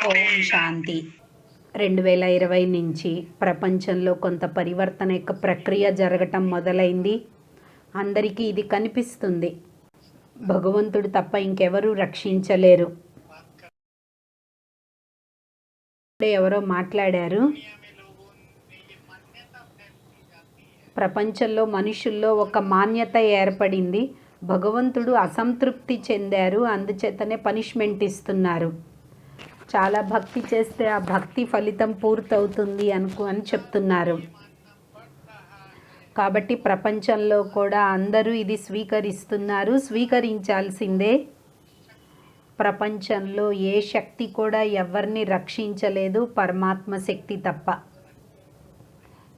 ఓం శాంతి. 2020 నుంచి ప్రపంచంలో కొంత పరివర్తన యొక్క ప్రక్రియ జరగటం మొదలైంది. అందరికీ ఇది కనిపిస్తుంది. భగవంతుడు తప్ప ఇంకెవరూ రక్షించలేరు. ఎవరో మాట్లాడారు, ప్రపంచంలో మనుషుల్లో ఒక మాన్యత ఏర్పడింది. భగవంతుడు అసంతృప్తి చెందారు, అందుచేతనే పనిష్మెంట్ ఇస్తున్నారు. చాలా భక్తి చేస్తే ఆ భక్తి ఫలితం పూర్తవుతుంది అని చెప్తున్నారు. కాబట్టి ప్రపంచంలో కూడా అందరూ ఇది స్వీకరిస్తున్నారు, స్వీకరించాల్సిందే. ప్రపంచంలో ఏ శక్తి కూడా ఎవరిని రక్షించలేదు, పరమాత్మ శక్తి తప్ప.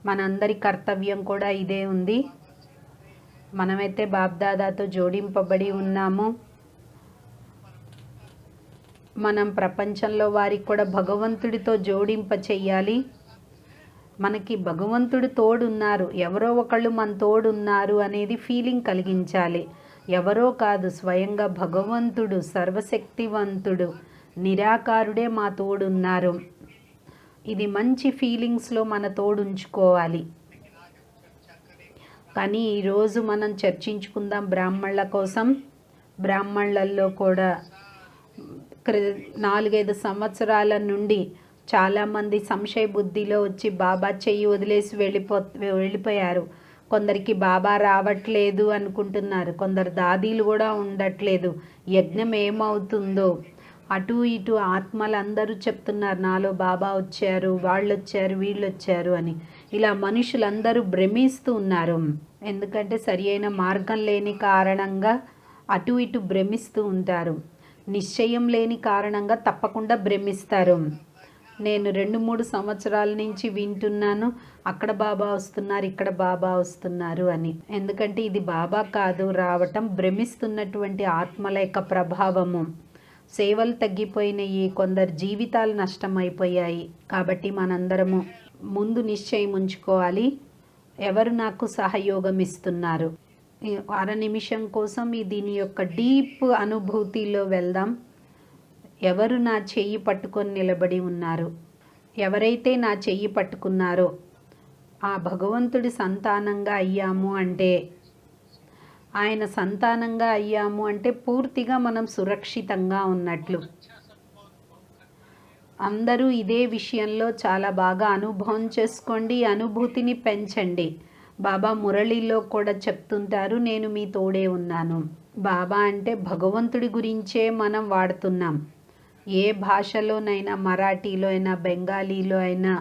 మనందరి కర్తవ్యం కూడా ఇదే ఉంది. మనమైతే బాబ్దాదాతో జోడింపబడి ఉన్నాము. మనం ప్రపంచంలో వారికి కూడా భగవంతుడితో జోడింప చెయ్యాలి. మనకి భగవంతుడు తోడున్నారు, ఎవరో ఒకళ్ళు మన తోడున్నారు అనేది ఫీలింగ్ కలిగించాలి. ఎవరో కాదు, స్వయంగా భగవంతుడు, సర్వశక్తివంతుడు, నిరాకారుడే మా తోడున్నారు. ఇది మంచి ఫీలింగ్స్లో మన తోడుంచుకోవాలి. కానీ ఈరోజు మనం చర్చించుకుందాం బ్రాహ్మణుల కోసం. బ్రాహ్మణులలో కూడా 4-5 సంవత్సరాల నుండి చాలామంది సంశయ బుద్ధిలో వచ్చి బాబా చెయ్యి వదిలేసి వెళ్ళిపోయారు. కొందరికి బాబా రావట్లేదు అనుకుంటున్నారు, కొందరు దాదీలు కూడా ఉండట్లేదు. యజ్ఞం ఏమవుతుందో అటు ఇటు ఆత్మలందరూ చెప్తున్నారు, నాలో బాబా వచ్చారు, వాళ్ళు వచ్చారు, వీళ్ళు వచ్చారు అని. ఇలా మనుషులందరూ భ్రమిస్తూ ఉన్నారు. ఎందుకంటే సరి అయిన మార్గం లేని కారణంగా అటు ఇటు భ్రమిస్తూ ఉంటారు. నిశ్చయం లేని కారణంగా తప్పకుండా భ్రమిస్తారు. నేను 2-3 సంవత్సరాల నుంచి వింటున్నాను, అక్కడ బాబా వస్తున్నారు, ఇక్కడ బాబా వస్తున్నారు అని. ఎందుకంటే ఇది బాబా కాదు రావటం, భ్రమిస్తున్నటువంటి ఆత్మల యొక్క ప్రభావము. సేవలు తగ్గిపోయినాయి, కొందరు జీవితాలు నష్టమైపోయాయి. కాబట్టి మనందరము ముందు నిశ్చయం ఉంచుకోవాలి, ఎవరు నాకు సహయోగం ఇస్తున్నారు. 1 నిమిషం కోసం దీని యొక్క డీప్ అనుభూతిలో వెళ్దాం. ఎవరు నా చెయ్యి పట్టుకొని నిలబడి ఉన్నారు? ఎవరైతే నా చెయ్యి పట్టుకున్నారో ఆ భగవంతుడి సంతానంగా అయ్యాము అంటే, ఆయన సంతానంగా అయ్యాము అంటే పూర్తిగా మనం సురక్షితంగా ఉన్నట్లు. అందరూ ఇదే విషయంలో చాలా బాగా అనుభవం చేసుకోండి, అనుభూతిని పెంచండి. బాబా మురళిలో కూడా చెప్తుంటారు, నేను మీ తోడే ఉన్నాను. బాబా అంటే భగవంతుడి గురించే మనం వాడుతున్నాం. ఏ భాషలోనైనా, మరాఠీలో అయినా, బెంగాలీలో అయినా,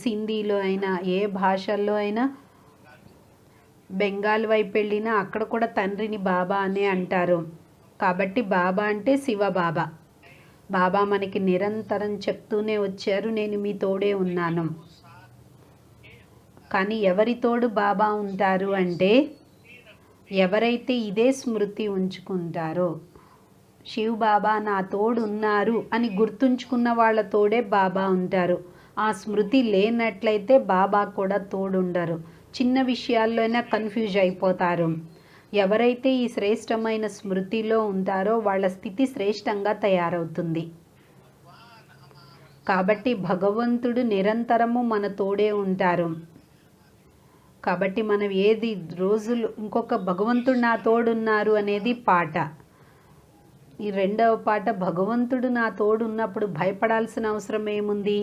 సింధీలో అయినా, ఏ భాషల్లో అయినా, బెంగాల్ వైపు వెళ్ళినా అక్కడ కూడా తండ్రిని బాబా అనే అంటారు. కాబట్టి బాబా అంటే శివ బాబా. బాబా మనకి నిరంతరం చెప్తూనే వచ్చారు, నేను మీ తోడే ఉన్నాను. కానీ ఎవరి తోడు బాబా ఉంటారు అంటే, ఎవరైతే ఇదే స్మృతి ఉంచుకుంటారో, శివ్ బాబా నా తోడు ఉన్నారు అని గుర్తుంచుకున్న వాళ్ళ తోడే బాబా ఉంటారు. ఆ స్మృతి లేనట్లయితే బాబా కూడా తోడుండరు. చిన్న విషయాల్లోనే కన్ఫ్యూజ్ అయిపోతారు. ఎవరైతే ఈ శ్రేష్టమైన స్మృతిలో ఉంటారో వాళ్ళ స్థితి శ్రేష్టంగా తయారవుతుంది. కాబట్టి భగవంతుడు నిరంతరము మన తోడే ఉంటారు. కాబట్టి మనం ఏది రోజులు ఇంకొక భగవంతుడు నా తోడున్నారు అనేది పాట. ఈ 2వ పాట, భగవంతుడు నా తోడు ఉన్నప్పుడు భయపడాల్సిన అవసరం ఏముంది?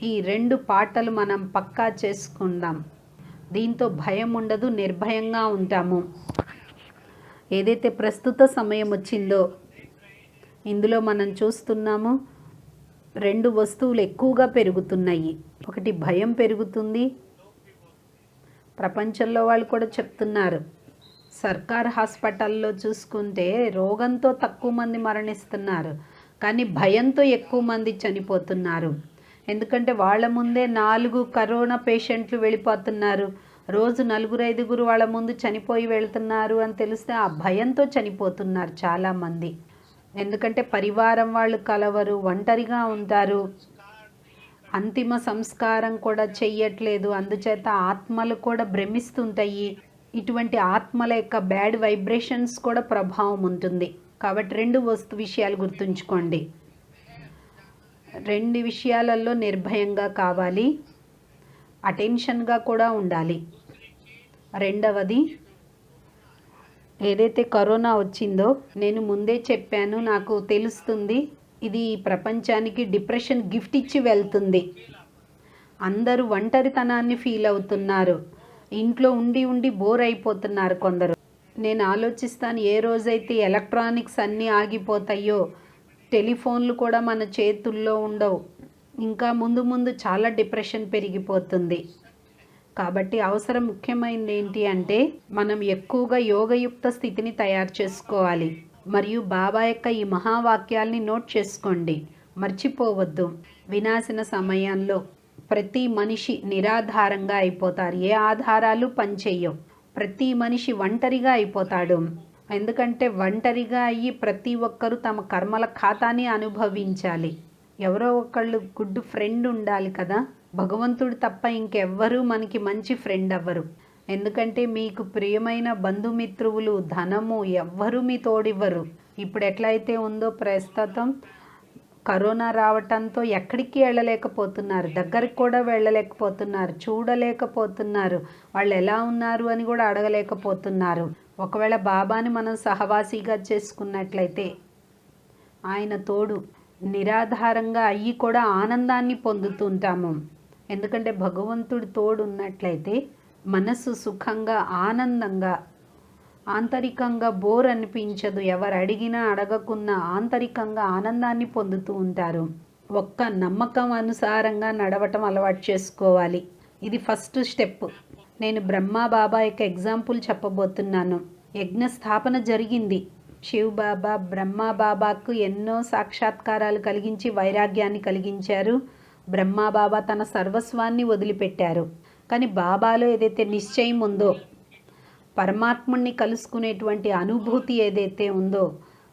ఈ 2 పాటలు మనం పక్కా చేసుకుందాం. దీంతో భయం ఉండదు, నిర్భయంగా ఉంటాము. ఏదైతే ప్రస్తుత సమయం వచ్చిందో ఇందులో మనం చూస్తున్నాము, 2 వస్తువులు ఎక్కువగా పెరుగుతున్నాయి. ఒకటి భయం పెరుగుతుంది. ప్రపంచంలో వాళ్ళు కూడా చెప్తున్నారు, సర్కార్ హాస్పిటల్లో చూసుకుంటే రోగంతో తక్కువ మంది మరణిస్తున్నారు, కానీ భయంతో ఎక్కువ మంది చనిపోతున్నారు. ఎందుకంటే వాళ్ళ ముందే 4 కరోనా పేషెంట్లు వెళ్ళిపోతున్నారు, రోజు 4-5 వాళ్ళ ముందు చనిపోయి వెళ్తున్నారు అని తెలిస్తే ఆ భయంతో చనిపోతున్నారు చాలామంది. ఎందుకంటే పరివారం వాళ్ళు కలవరు, ఒంటరిగా ఉంటారు, అంతిమ సంస్కారం కూడా చెయ్యట్లేదు. అందుచేత ఆత్మలు కూడా భ్రమిస్తుంటాయి. ఇటువంటి ఆత్మల యొక్క బ్యాడ్ వైబ్రేషన్స్ కూడా ప్రభావం ఉంటుంది. కాబట్టి 2 విషయాలు గుర్తుంచుకోండి. రెండు విషయాలలో నిర్భయంగా కావాలి, అటెన్షన్గా కూడా ఉండాలి. రెండవది, ఏదైతే కరోనా వచ్చిందో నేను ముందే చెప్పాను, నాకు తెలుస్తుంది ఇది ప్రపంచానికి డిప్రెషన్ గిఫ్ట్ ఇచ్చి వెళ్తుంది. అందరూ ఒంటరితనాన్ని ఫీల్ అవుతున్నారు, ఇంట్లో ఉండి ఉండి బోర్ అయిపోతున్నారు కొందరు. నేను ఆలోచిస్తాను, ఏ రోజైతే ఎలక్ట్రానిక్స్ అన్నీ ఆగిపోతాయో, టెలిఫోన్లు కూడా మన చేతుల్లో ఉండవు, ఇంకా ముందు ముందు చాలా డిప్రెషన్ పెరిగిపోతుంది. కాబట్టి అవసరం ముఖ్యమైనది ఏంటి అంటే మనం ఎక్కువగా యోగయుక్త స్థితిని తయారు చేసుకోవాలి. మరియు బాబా యొక్క ఈ మహావాక్యాల్ని నోట్ చేసుకోండి, మర్చిపోవద్దు. వినాశన సమయంలో ప్రతి మనిషి నిరాధారంగా అయిపోతారు, ఏ ఆధారాలు పనిచేయవు. ప్రతి మనిషి ఒంటరిగా అయిపోతాడు. ఎందుకంటే ఒంటరిగా అయ్యి ప్రతి ఒక్కరూ తమ కర్మల ఖాతాని అనుభవించాలి. ఎవరో ఒకళ్ళు గుడ్ ఫ్రెండ్ ఉండాలి కదా. భగవంతుడు తప్ప ఇంకెవ్వరూ మనకి మంచి ఫ్రెండ్ అవ్వరు. ఎందుకంటే మీకు ప్రియమైన బంధుమిత్రువులు, ధనము ఎవ్వరూ మీ తోడివ్వరు. ఇప్పుడు ఎట్లయితే ఉందో ప్రస్తుతం కరోనా రావటంతో ఎక్కడికి వెళ్ళలేకపోతున్నారు, దగ్గరికి కూడా వెళ్ళలేకపోతున్నారు, చూడలేకపోతున్నారు, వాళ్ళు ఎలా ఉన్నారు అని కూడా అడగలేకపోతున్నారు. ఒకవేళ బాబాని మనం సహవాసిగా చేసుకున్నట్లయితే ఆయన తోడు నిరాధారంగా అయ్యి కూడా ఆనందాన్ని పొందుతుంటాము. ఎందుకంటే భగవంతుడి తోడు ఉన్నట్లయితే మనసు సుఖంగా, ఆనందంగా, ఆంతరికంగా బోర్ అనిపించదు. ఎవరు అడిగినా అడగకున్నా ఆంతరికంగా ఆనందాన్ని పొందుతూ ఉంటారు. ఒక్క నమ్మకం అనుసారంగా నడవటం అలవాటు చేసుకోవాలి. ఇది ఫస్ట్ స్టెప్. నేను బ్రహ్మ బాబా యొక్క ఎగ్జాంపుల్ చెప్పబోతున్నాను. యజ్ఞ స్థాపన జరిగింది. శివ్ బాబా బ్రహ్మ బాబాకు ఎన్నో సాక్షాత్కారాలు కలిగించి వైరాగ్యాన్ని కలిగించారు. బ్రహ్మ బాబా తన సర్వస్వాన్ని వదిలిపెట్టారు. కానీ బాబాలో ఏదైతే నిశ్చయం ఉందో, పరమాత్ముణ్ణి కలుసుకునేటువంటి అనుభూతి ఏదైతే ఉందో,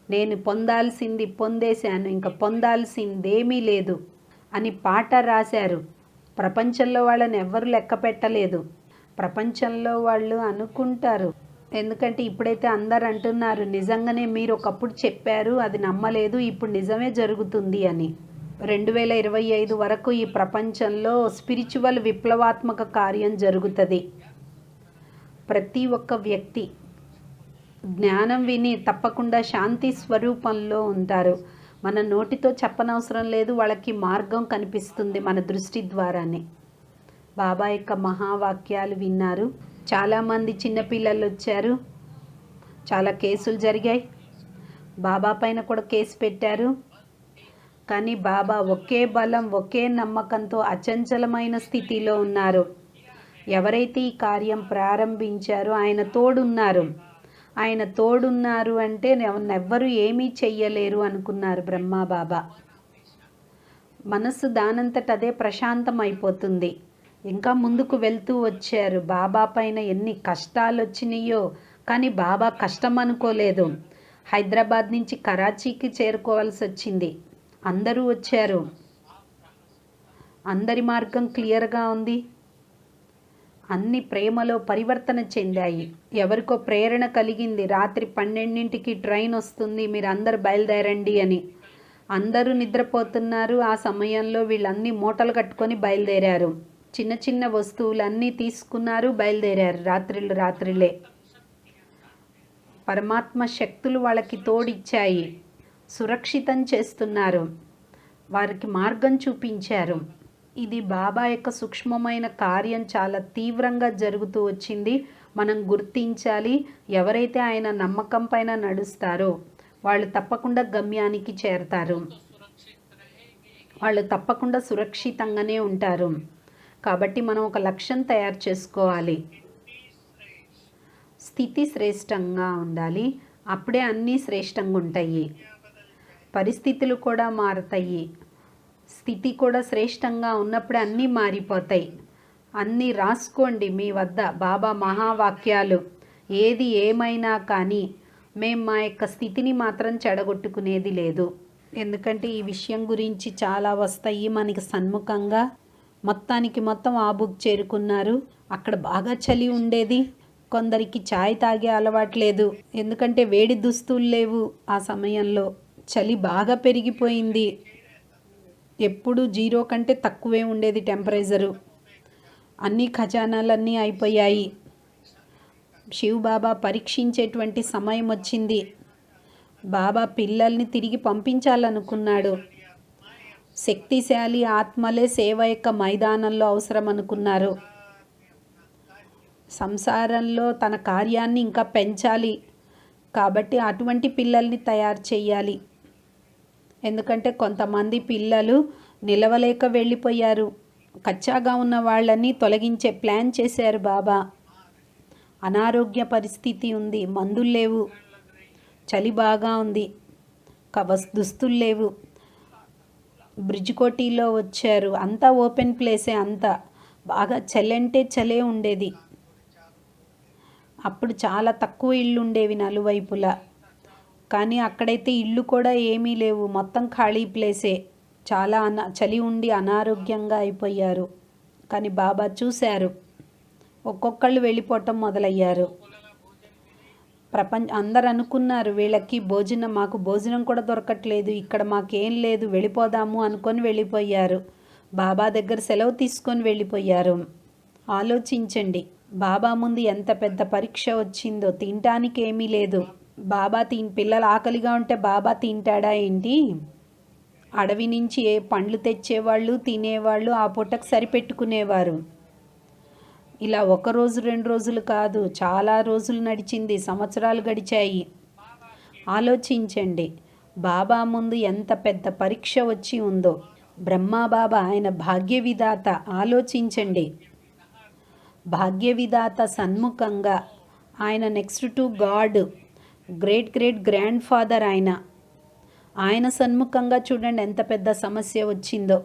నేను పొందాల్సింది పొందేశాను, ఇంకా పొందాల్సిందేమీ లేదు అని పాట రాశారు. ప్రపంచంలో వాళ్ళని ఎవ్వరు లెక్క పెట్టలేదు. ప్రపంచంలో వాళ్ళు అనుకుంటారు, ఎందుకంటే ఇప్పుడైతే అందరు అంటున్నారు నిజంగానే మీరు ఒకప్పుడు చెప్పారు, అది నమ్మలేదు, ఇప్పుడు నిజమే జరుగుతుంది అని. 2025 వరకు ఈ ప్రపంచంలో స్పిరిచువల్ విప్లవాత్మక కార్యం జరుగుతుంది. ప్రతి ఒక్క వ్యక్తి జ్ఞానం విని తప్పకుండా శాంతి స్వరూపంలో ఉంటారు. మన నోటితో చెప్పనవసరం లేదు, వాళ్ళకి మార్గం కనిపిస్తుంది మన దృష్టి ద్వారానే. బాబా యొక్క మహావాక్యాలు విన్నారు. చాలామంది చిన్నపిల్లలు వచ్చారు, చాలా కేసులు జరిగాయి. బాబా పైన కూడా కేసు పెట్టారు. కానీ బాబా ఒకే బలం, ఒకే నమ్మకంతో అచంచలమైన స్థితిలో ఉన్నారు. ఎవరైతే ఈ కార్యం ప్రారంభించారో ఆయన తోడున్నారు. ఆయన తోడున్నారు అంటే ఎవ్వరూ ఏమీ చెయ్యలేరు అనుకున్నారు బ్రహ్మ బాబా. మనస్సు దానంతట అదే ప్రశాంతం అయిపోతుంది. ఇంకా ముందుకు వెళ్తూ వచ్చారు. బాబా పైన ఎన్ని కష్టాలు వచ్చినాయో, కానీ బాబా కష్టం అనుకోలేదు. హైదరాబాద్ నుంచి కరాచీకి చేరుకోవాల్సి వచ్చింది. అందరూ వచ్చారు, అందరి మార్గం క్లియర్గా ఉంది. అన్ని ప్రేమలో పరివర్తన చెందాయి. ఎవరికో ప్రేరణ కలిగింది, రాత్రి 12ంటికి ట్రైన్ వస్తుంది, మీరు అందరు బయలుదేరండి అని. అందరూ నిద్రపోతున్నారు. ఆ సమయంలో వీళ్ళన్నీ మూటలు కట్టుకొని బయలుదేరారు. చిన్న చిన్న వస్తువులన్నీ తీసుకున్నారు, బయలుదేరారు రాత్రిలే. పరమాత్మ శక్తులు వాళ్ళకి తోడిచ్చాయి, సురక్షితం చేస్తున్నారు, వారికి మార్గం చూపించారు. ఇది బాబా యొక్క సూక్ష్మమైన కార్యం చాలా తీవ్రంగా జరుగుతూ వచ్చింది. మనం గుర్తించాలి. ఎవరైతే ఆయన నమ్మకం పైన నడుస్తారో వాళ్ళు తప్పకుండా గమ్యానికి చేరతారు, వాళ్ళు తప్పకుండా సురక్షితంగానే ఉంటారు. కాబట్టి మనం ఒక లక్ష్యం తయారు చేసుకోవాలి. స్థితి శ్రేష్టంగా ఉండాలి, అప్పుడే అన్నీ శ్రేష్టంగా ఉంటాయి. పరిస్థితులు కూడా మారుతాయి. స్థితి కూడా శ్రేష్టంగా ఉన్నప్పుడే అన్నీ మారిపోతాయి. అన్నీ రాసుకోండి మీ వద్ద బాబా మహావాక్యాలు. ఏది ఏమైనా కానీ మేము మా యొక్క స్థితిని మాత్రం చెడగొట్టుకునేది లేదు. ఎందుకంటే ఈ విషయం గురించి చాలా వస్తాయి మనకి సన్ముఖంగా. మొత్తం ఆ బుక్ చేరుకున్నారు. అక్కడ బాగా చలి ఉండేది. కొందరికి ఛాయ్ తాగే అలవాట్లేదు, ఎందుకంటే వేడి దుస్తులు లేవు. ఆ సమయంలో చలి బాగా పెరిగిపోయింది. ఎప్పుడు 0 కంటే తక్కువే ఉండేది టెంపరేచరు. అన్ని ఖజానాలన్నీ అయిపోయాయి. శివ్ బాబా పరీక్షించేటువంటి సమయం వచ్చింది. బాబా పిల్లల్ని తిరిగి పంపించాలనుకున్నాడు. శక్తిశాలి ఆత్మలే సేవ యొక్క మైదానంలో అవసరం అనుకున్నారు. సంసారంలో తన కార్యాన్ని ఇంకా పెంచాలి కాబట్టి అటువంటి పిల్లల్ని తయారు చేయాలి. ఎందుకంటే కొంతమంది పిల్లలు నిలవలేక వెళ్ళిపోయారు. కచ్చాగా ఉన్న వాళ్ళని తొలగించే ప్లాన్ చేశారు బాబా. అనారోగ్య పరిస్థితి ఉంది, మందులు లేవు, చలి బాగా ఉంది, దుస్తులు లేవు. బ్రిడ్జ్కోటిలో వచ్చారు, అంతా ఓపెన్ ప్లేసే, అంతా బాగా చలి అంటే చలే ఉండేది. అప్పుడు చాలా తక్కువ ఇళ్ళు ఉండేవి నలువైపులా. కానీ అక్కడైతే ఇళ్ళు కూడా ఏమీ లేవు, మొత్తం ఖాళీ ప్లేసే. చాలా చలి ఉండి అనారోగ్యంగా అయిపోయారు. కానీ బాబా చూశారు, ఒక్కొక్కళ్ళు వెళ్ళిపోవటం మొదలయ్యారు. అందరు అనుకున్నారు వీళ్ళకి మాకు భోజనం కూడా దొరకట్లేదు, ఇక్కడ మాకేం లేదు, వెళ్ళిపోదాము అనుకొని వెళ్ళిపోయారు. బాబా దగ్గర సెలవు తీసుకొని వెళ్ళిపోయారు. ఆలోచించండి, బాబా ముందు ఎంత పెద్ద పరీక్ష వచ్చిందో. తినటానికి ఏమీ లేదు. బాబా పిల్లలు ఆకలిగా ఉంటే బాబా తింటాడా ఏంటి? అడవి నుంచి ఏ పండ్లు తెచ్చేవాళ్ళు, తినేవాళ్ళు, ఆ పూటకు సరిపెట్టుకునేవారు. ఇలా 1 రోజు 2 రోజులు కాదు, చాలా రోజులు నడిచింది, సంవత్సరాలు గడిచాయి. ఆలోచించండి, బాబా ముందు ఎంత పెద్ద పరీక్ష వచ్చి ఉందో. బ్రహ్మా బాబా ఆయన భాగ్య విధాత. ఆలోచించండి, భాగ్య విధాత సన్ముఖంగా ఆయన next to God, great grand father ఆయన సన్ముఖంగా చూడండి ఎంత పెద్ద సమస్య వచ్చిందో.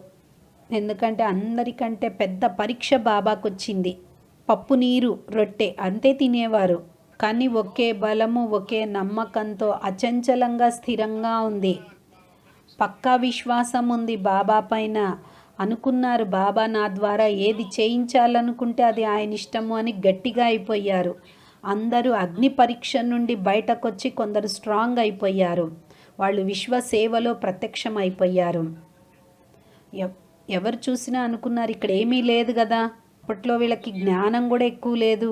ఎందుకంటే అందరికంటే పెద్ద పరీక్ష బాబాకు వచ్చింది. పప్పు నీరు రొట్టె అంతే తినేవారు, కానీ ఒకే బలము, ఒకే నమ్మకంతో అచంచలంగా స్థిరంగా ఉంది. పక్కా విశ్వాసం ఉంది బాబా పైన. అనుకున్నారు బాబా నా ద్వారా ఏది చేయించాలనుకుంటే అది ఆయన ఇష్టము అని గట్టిగా అయిపోయారు. అందరూ అగ్ని పరీక్ష నుండి బయటకొచ్చి కొందరు స్ట్రాంగ్ అయిపోయారు. వాళ్ళు విశ్వ సేవలో ప్రత్యక్షం అయిపోయారు. ఎవరు చూసినా అనుకున్నారు ఇక్కడ ఏమీ లేదు కదా. అప్పట్లో వీళ్ళకి జ్ఞానం కూడా ఎక్కువ లేదు.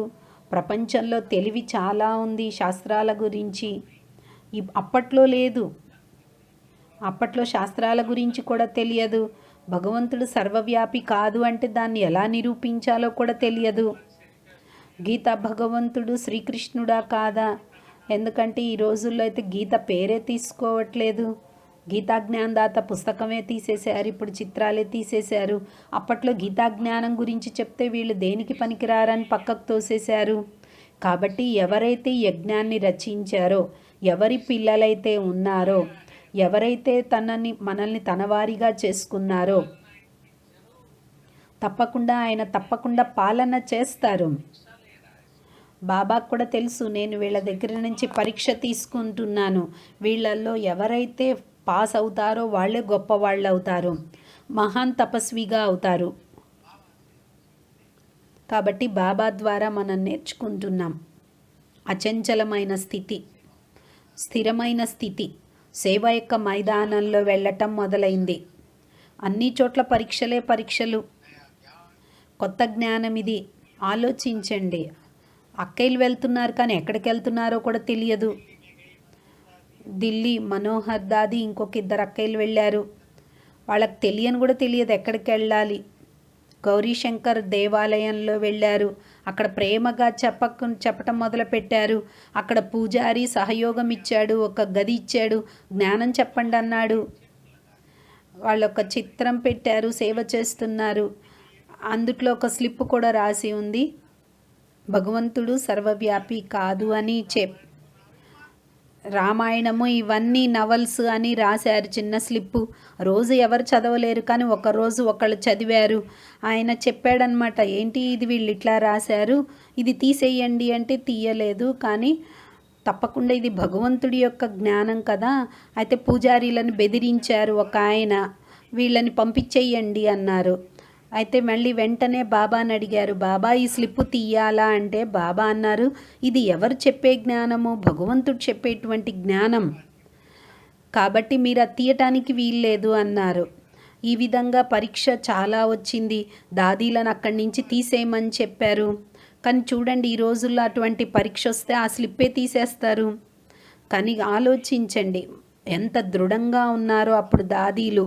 ప్రపంచంలో తెలివి చాలా ఉంది శాస్త్రాల గురించి. అప్పట్లో లేదు. అప్పట్లో శాస్త్రాల గురించి కూడా తెలియదు. భగవంతుడు సర్వవ్యాపి కాదు అంటే దాన్ని ఎలా నిరూపించాలో కూడా తెలియదు. గీత భగవంతుడు శ్రీకృష్ణుడా కాదా? ఎందుకంటే ఈ రోజుల్లో అయితే గీత పేరే తీసుకోవట్లేదు. గీతా జ్ఞానదాత పుస్తకమే తీసేశారు, ఇప్పుడు చిత్రాలే తీసేశారు. అప్పట్లో గీతా జ్ఞానం గురించి చెప్తే వీళ్ళు దేనికి పనికిరారని పక్కకు తోసేశారు. కాబట్టి ఎవరైతే యజ్ఞాన్ని రచించారో, ఎవరి పిల్లలైతే ఉన్నారో, ఎవరైతే మనల్ని తనవారిగా చేసుకున్నారో తప్పకుండా పాలన చేస్తారు. బాబాకు కూడా తెలుసు నేను వీళ్ళ దగ్గర నుంచి పరీక్ష తీసుకుంటున్నాను. వీళ్ళల్లో ఎవరైతే పాస్ అవుతారో వాళ్ళే గొప్పవాళ్ళు అవుతారు, మహాన్ తపస్విగా అవుతారు. కాబట్టి బాబా ద్వారా మనం నేర్చుకుంటున్నాం అచంచలమైన స్థితి, స్థిరమైన స్థితి. సేవ యొక్క మైదానంలో వెళ్ళటం మొదలైంది. అన్ని చోట్ల పరీక్షలు. కొత్త జ్ఞానం ఇది. ఆలోచించండి, అక్కయ్యలు వెళ్తున్నారు కానీ ఎక్కడికి వెళ్తున్నారో కూడా తెలియదు. ఢిల్లీ మనోహర్ దాది ఇంకొక 2 అక్కయ్యలు వెళ్ళారు. వాళ్ళకి తెలియని కూడా తెలియదు ఎక్కడికి వెళ్ళాలి. గౌరీశంకర్ దేవాలయంలో వెళ్ళారు. అక్కడ ప్రేమగా చెప్పటం మొదలుపెట్టారు. అక్కడ పూజారి సహయోగం ఇచ్చాడు, ఒక గది ఇచ్చాడు, జ్ఞానం చెప్పండి అన్నాడు. వాళ్ళు ఒక చిత్రం పెట్టారు, సేవ చేస్తున్నారు. అందుట్లో ఒక స్లిప్ కూడా రాసి ఉంది, భగవంతుడు సర్వవ్యాపి కాదు అని రామాయణము ఇవన్నీ నవల్స్ అని రాశారు చిన్న స్లిప్పు. రోజు ఎవరు చదవలేరు కానీ ఒకరోజు ఒకళ్ళు చదివారు. ఆయన చెప్పాడనమాట, ఏంటి ఇది వీళ్ళు ఇట్లా రాశారు, ఇది తీసేయండి అంటే తీయలేదు. కానీ తప్పకుండా ఇది భగవంతుడి యొక్క జ్ఞానం కదా. అయితే పూజారీలను బెదిరించారు ఒక ఆయన, వీళ్ళని పంపించేయండి అన్నారు. అయితే మళ్ళీ వెంటనే బాబాని అడిగారు, బాబా ఈ స్లిప్పు తీయాలా అంటే బాబా అన్నారు, ఇది ఎవరు చెప్పే జ్ఞానము? భగవంతుడు చెప్పేటువంటి జ్ఞానం, కాబట్టి మీరు అది తీయటానికి వీల్లేదు అన్నారు. ఈ విధంగా పరీక్ష చాలా వచ్చింది. దాదీలను అక్కడి నుంచి తీసేయమని చెప్పారు. కానీ చూడండి, ఈ రోజుల్లో అటువంటి పరీక్ష వస్తే ఆ స్లిప్పే తీసేస్తారు. కానీ ఆలోచించండి, ఎంత దృఢంగా ఉన్నారో అప్పుడు దాదీలు.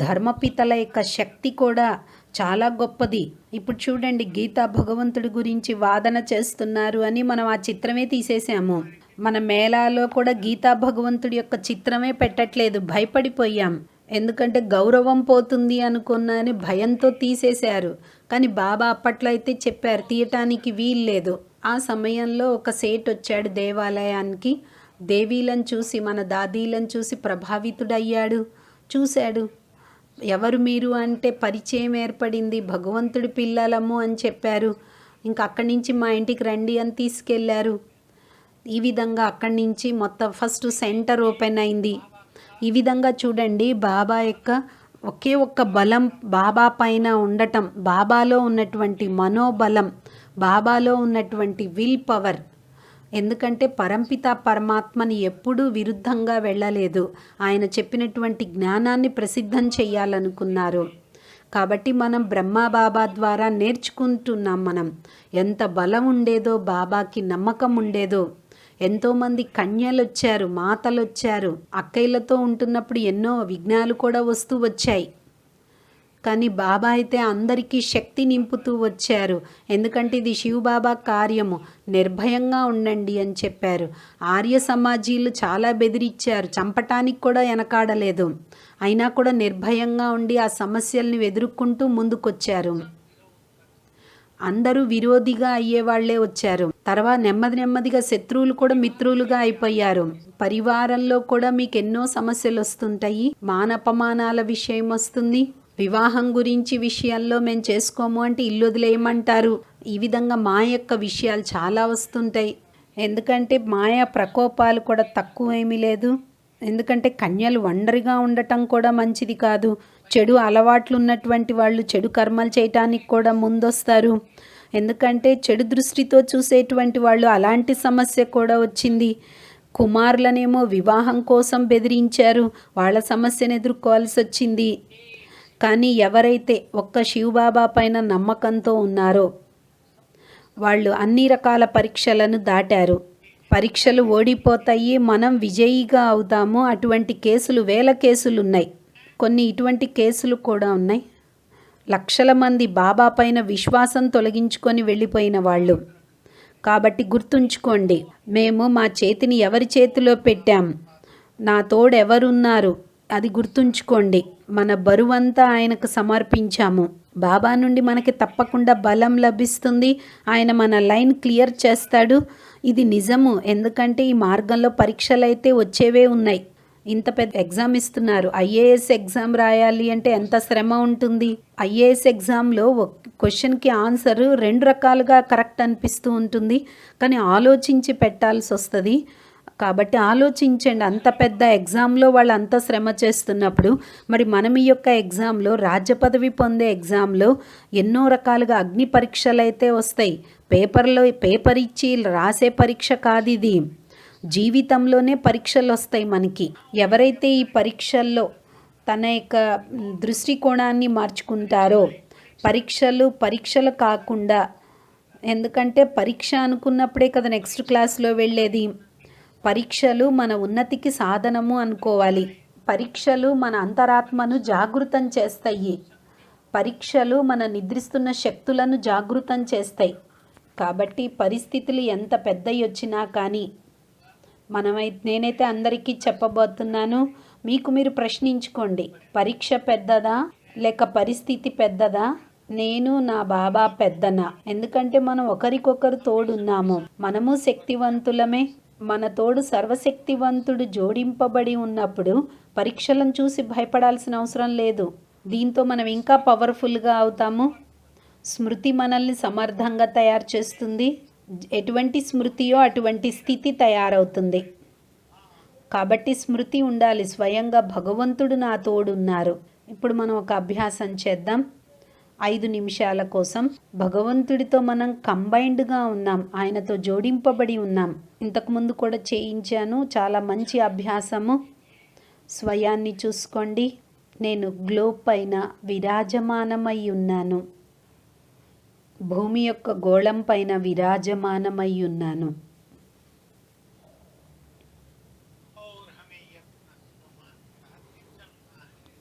ధర్మపితల యొక్క శక్తి కూడా చాలా గొప్పది. ఇప్పుడు చూడండి, గీతా భగవంతుడి గురించి వాదన చేస్తున్నారు అని మనం ఆ చిత్రమే తీసేసాము. మన మేళాలో కూడా గీతా భగవంతుడి యొక్క చిత్రమే పెట్టట్లేదు, భయపడిపోయాం. ఎందుకంటే గౌరవం పోతుంది అనుకున్నాని భయంతో తీసేశారు. కానీ బాబా అప్పట్లో అయితే చెప్పారు తీయటానికి వీల్లేదు. ఆ సమయంలో ఒక సేట్ వచ్చాడు దేవాలయానికి. దేవీలను చూసి, మన దాదీలను చూసి ప్రభావితుడయ్యాడు. చూశాడు, ఎవరు మీరు అంటే పరిచయం ఏర్పడింది. భగవంతుడి పిల్లలము అని చెప్పారు. ఇంకా అక్కడి నుంచి మా ఇంటికి రండి అని తీసుకెళ్లారు. ఈ విధంగా అక్కడి నుంచి మొత్తం ఫస్ట్ సెంటర్ ఓపెన్ అయింది. ఈ విధంగా చూడండి, బాబా యొక్క ఒకే ఒక్క బలం బాబా పైన ఉండటం, బాబాలో ఉన్నటువంటి మనోబలం, బాబాలో ఉన్నటువంటి విల్ పవర్. ఎందుకంటే పరంపిత పరమాత్మని ఎప్పుడూ విరుద్ధంగా వెళ్ళలేదు. ఆయన చెప్పినటువంటి జ్ఞానాన్ని ప్రసిద్ధం చేయాలనుకున్నారు. కాబట్టి మనం బ్రహ్మ బాబా ద్వారా నేర్చుకుంటున్నాం. మనం ఎంత బలం ఉండేదో, బాబాకి నమ్మకం ఉండేదో. ఎంతోమంది కన్యలు వచ్చారు, మాతలు వచ్చారు. అక్కయ్యలతో ఉంటున్నప్పుడు ఎన్నో విఘ్నాలు కూడా వస్తూ వచ్చాయి. కానీ బాబా అయితే అందరికీ శక్తి నింపుతూ వచ్చారు. ఎందుకంటే ఇది శివబాబా కార్యము, నిర్భయంగా ఉండండి అని చెప్పారు. ఆర్య సమాజీలు చాలా బెదిరించారు, చంపటానికి కూడా వెనకాడలేదు. అయినా కూడా నిర్భయంగా ఉండి ఆ సమస్యల్ని ఎదుర్కొంటూ ముందుకొచ్చారు. అందరూ విరోధిగా అయ్యేవాళ్లే వచ్చారు. తర్వాత నెమ్మదిగా శత్రువులు కూడా మిత్రులుగా అయిపోయారు. పరివారంలో కూడా మీకు ఎన్నో సమస్యలు వస్తుంటాయి. మానపమానాల విషయం వస్తుంది. వివాహం గురించి విషయాల్లో మేము చేసుకోము అంటే ఇల్లు వదిలేయమంటారు. ఈ విధంగా మా యొక్క విషయాలు చాలా వస్తుంటాయి. ఎందుకంటే మాయా ప్రకోపాలు కూడా తక్కువేమీ లేదు. ఎందుకంటే కన్యలు ఒంటరిగా ఉండటం కూడా మంచిది కాదు. చెడు అలవాట్లు ఉన్నటువంటి వాళ్ళు చెడు కర్మలు చేయటానికి కూడా ముందొస్తారు. ఎందుకంటే చెడు దృష్టితో చూసేటువంటి వాళ్ళు, అలాంటి సమస్య కూడా వచ్చింది. కుమారులనేమో వివాహం కోసం బెదిరించారు, వాళ్ళ సమస్యను ఎదుర్కోవాల్సి వచ్చింది. కానీ ఎవరైతే ఒక్క శివబాబా పైన నమ్మకంతో ఉన్నారో వాళ్ళు అన్ని రకాల పరీక్షలను దాటారు. పరీక్షలు ఓడిపోతాయి, మనం విజయిగా అవుతాము. అటువంటి కేసులు, వేల కేసులు ఉన్నాయి. కొన్ని ఇటువంటి కేసులు కూడా ఉన్నాయి. లక్షల మంది బాబా పైన విశ్వాసం తొలగించుకొని వెళ్ళిపోయిన వాళ్ళు. కాబట్టి గుర్తుంచుకోండి, మేము మా చేతిని ఎవరి చేతిలో పెట్టాం, నా తోడు ఎవరున్నారు అది గుర్తుంచుకోండి. మన బరువంతా ఆయనకు సమర్పించాము. బాబా నుండి మనకి తప్పకుండా బలం లభిస్తుంది. ఆయన మన లైన్ క్లియర్ చేస్తాడు. ఇది నిజము. ఎందుకంటే ఈ మార్గంలో పరీక్షలు అయితే వచ్చేవే ఉన్నాయి. ఇంత పెద్ద ఎగ్జామ్ ఇస్తున్నారు. ఐఏఎస్ ఎగ్జామ్ రాయాలి అంటే ఎంత శ్రమ ఉంటుంది. ఐఏఎస్ ఎగ్జామ్లో క్వశ్చన్కి ఆన్సర్ 2 రకాలుగా కరెక్ట్ అనిపిస్తూ ఉంటుంది. కానీ ఆలోచించి పెట్టాల్సి వస్తుంది. కాబట్టి ఆలోచించండి, అంత పెద్ద ఎగ్జామ్లో వాళ్ళు అంత శ్రమ చేస్తున్నప్పుడు మరి మనం ఈ యొక్క ఎగ్జామ్లో, రాజ్య పదవి పొందే ఎగ్జామ్లో ఎన్నో రకాలుగా అగ్ని పరీక్షలు అయితే వస్తాయి. పేపర్ ఇచ్చి రాసే పరీక్ష కాదు ఇది. జీవితంలోనే పరీక్షలు వస్తాయి మనకి. ఎవరైతే ఈ పరీక్షల్లో తన యొక్క దృష్టికోణాన్ని మార్చుకుంటారో, పరీక్షలు కాకుండా, ఎందుకంటే పరీక్ష అనుకున్నప్పుడే కదా నెక్స్ట్ క్లాస్లో వెళ్ళేది. పరీక్షలు మన ఉన్నతికి సాధనము అనుకోవాలి. పరీక్షలు మన అంతరాత్మను జాగృతం చేస్తాయి. పరీక్షలు మన నిద్రిస్తున్న శక్తులను జాగృతం చేస్తాయి. కాబట్టి పరిస్థితులు ఎంత పెద్దవి వచ్చినా కానీ నేనైతే అందరికీ చెప్పబోతున్నాను, మీకు మీరు ప్రశ్నించుకోండి, పరీక్ష పెద్దదా లేక పరిస్థితి పెద్దదా, నేను నా బాబా పెద్దనా? ఎందుకంటే మనం ఒకరికొకరు తోడున్నాము. మనము శక్తివంతులమే. మన తోడు సర్వశక్తివంతుడు జోడింపబడి ఉన్నప్పుడు పరీక్షలను చూసి భయపడాల్సిన అవసరం లేదు. దీంతో మనం ఇంకా పవర్ఫుల్గా అవుతాము. స్మృతి మనల్ని సమర్థంగా తయారు చేస్తుంది. ఎటువంటి స్మృతియో అటువంటి స్థితి తయారవుతుంది. కాబట్టి స్మృతి ఉండాలి, స్వయంగా భగవంతుడు నా తోడున్నారు. ఇప్పుడు మనం ఒక అభ్యాసం చేద్దాం. 5 నిమిషాల కోసం భగవంతుడితో మనం కంబైన్డ్గా ఉన్నాం, ఆయనతో జోడింపబడి ఉన్నాం. ఇంతకుముందు కూడా చేయించాను, చాలా మంచి అభ్యాసము. స్వయాన్ని చూసుకోండి, నేను గ్లోబ్ పైన విరాజమానమై ఉన్నాను. భూమి యొక్క గోళం పైన విరాజమానమై ఉన్నాను.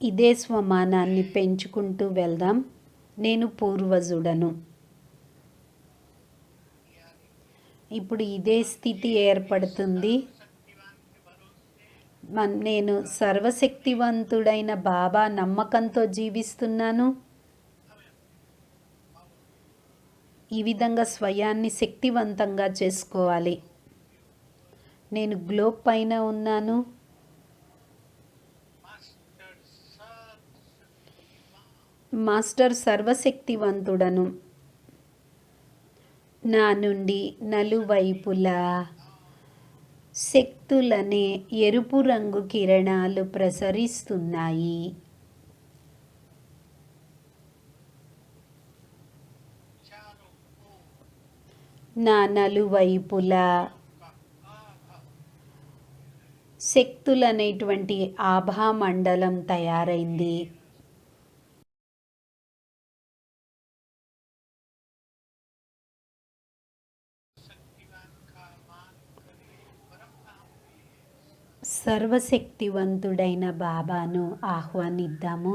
ఇదే స్వమానాన్ని పెంచుకుంటూ వెళ్దాం. నేను పూర్వజుడను. ఇప్పుడు ఇదే స్థితి ఏర్పడుతుంది. నేను సర్వశక్తివంతుడైన బాబా నమ్మకంతో జీవిస్తున్నాను. ఈ విధంగా స్వయాన్ని శక్తివంతంగా చేసుకోవాలి. నేను గ్లోబ్ పైన ఉన్నాను. మాస్టర్ సర్వశక్తివంతుడను. నా నుండి నలువైపులా శక్తులనే ఎరుపు రంగు కిరణాలు ప్రసరిస్తున్నాయి. నా నలువైపులా శక్తులనేటువంటి ఆభామండలం తయారైంది. సర్వశక్తివంతుడైన బాబాను ఆహ్వానిద్దాము.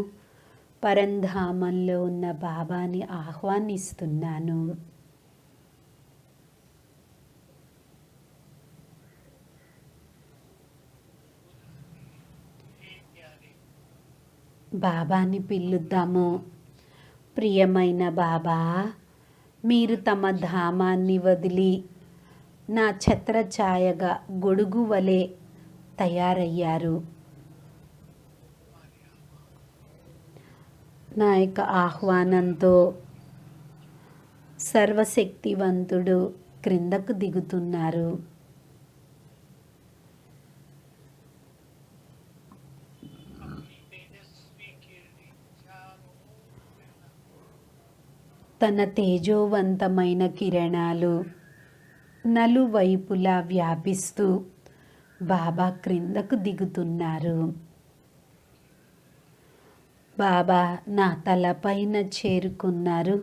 పరంధామంలో ఉన్న బాబాని ఆహ్వానిస్తున్నాను. బాబాని పిలుద్దాము. ప్రియమైన బాబా, మీరు తమ ధామాన్ని వదిలి నా ఛత్రఛాయగా గొడుగు వలె తయారయ్యారు. నా యొక్క ఆహ్వానంతో సర్వశక్తివంతుడు క్రిందకు దిగుతున్నారు. తన తేజోవంతమైన కిరణాలు నలువైపులా వ్యాపిస్తూ బాబా క్రిందకు దిగుతున్నారు. బాబా నా తలపైన చేరుకున్నారు.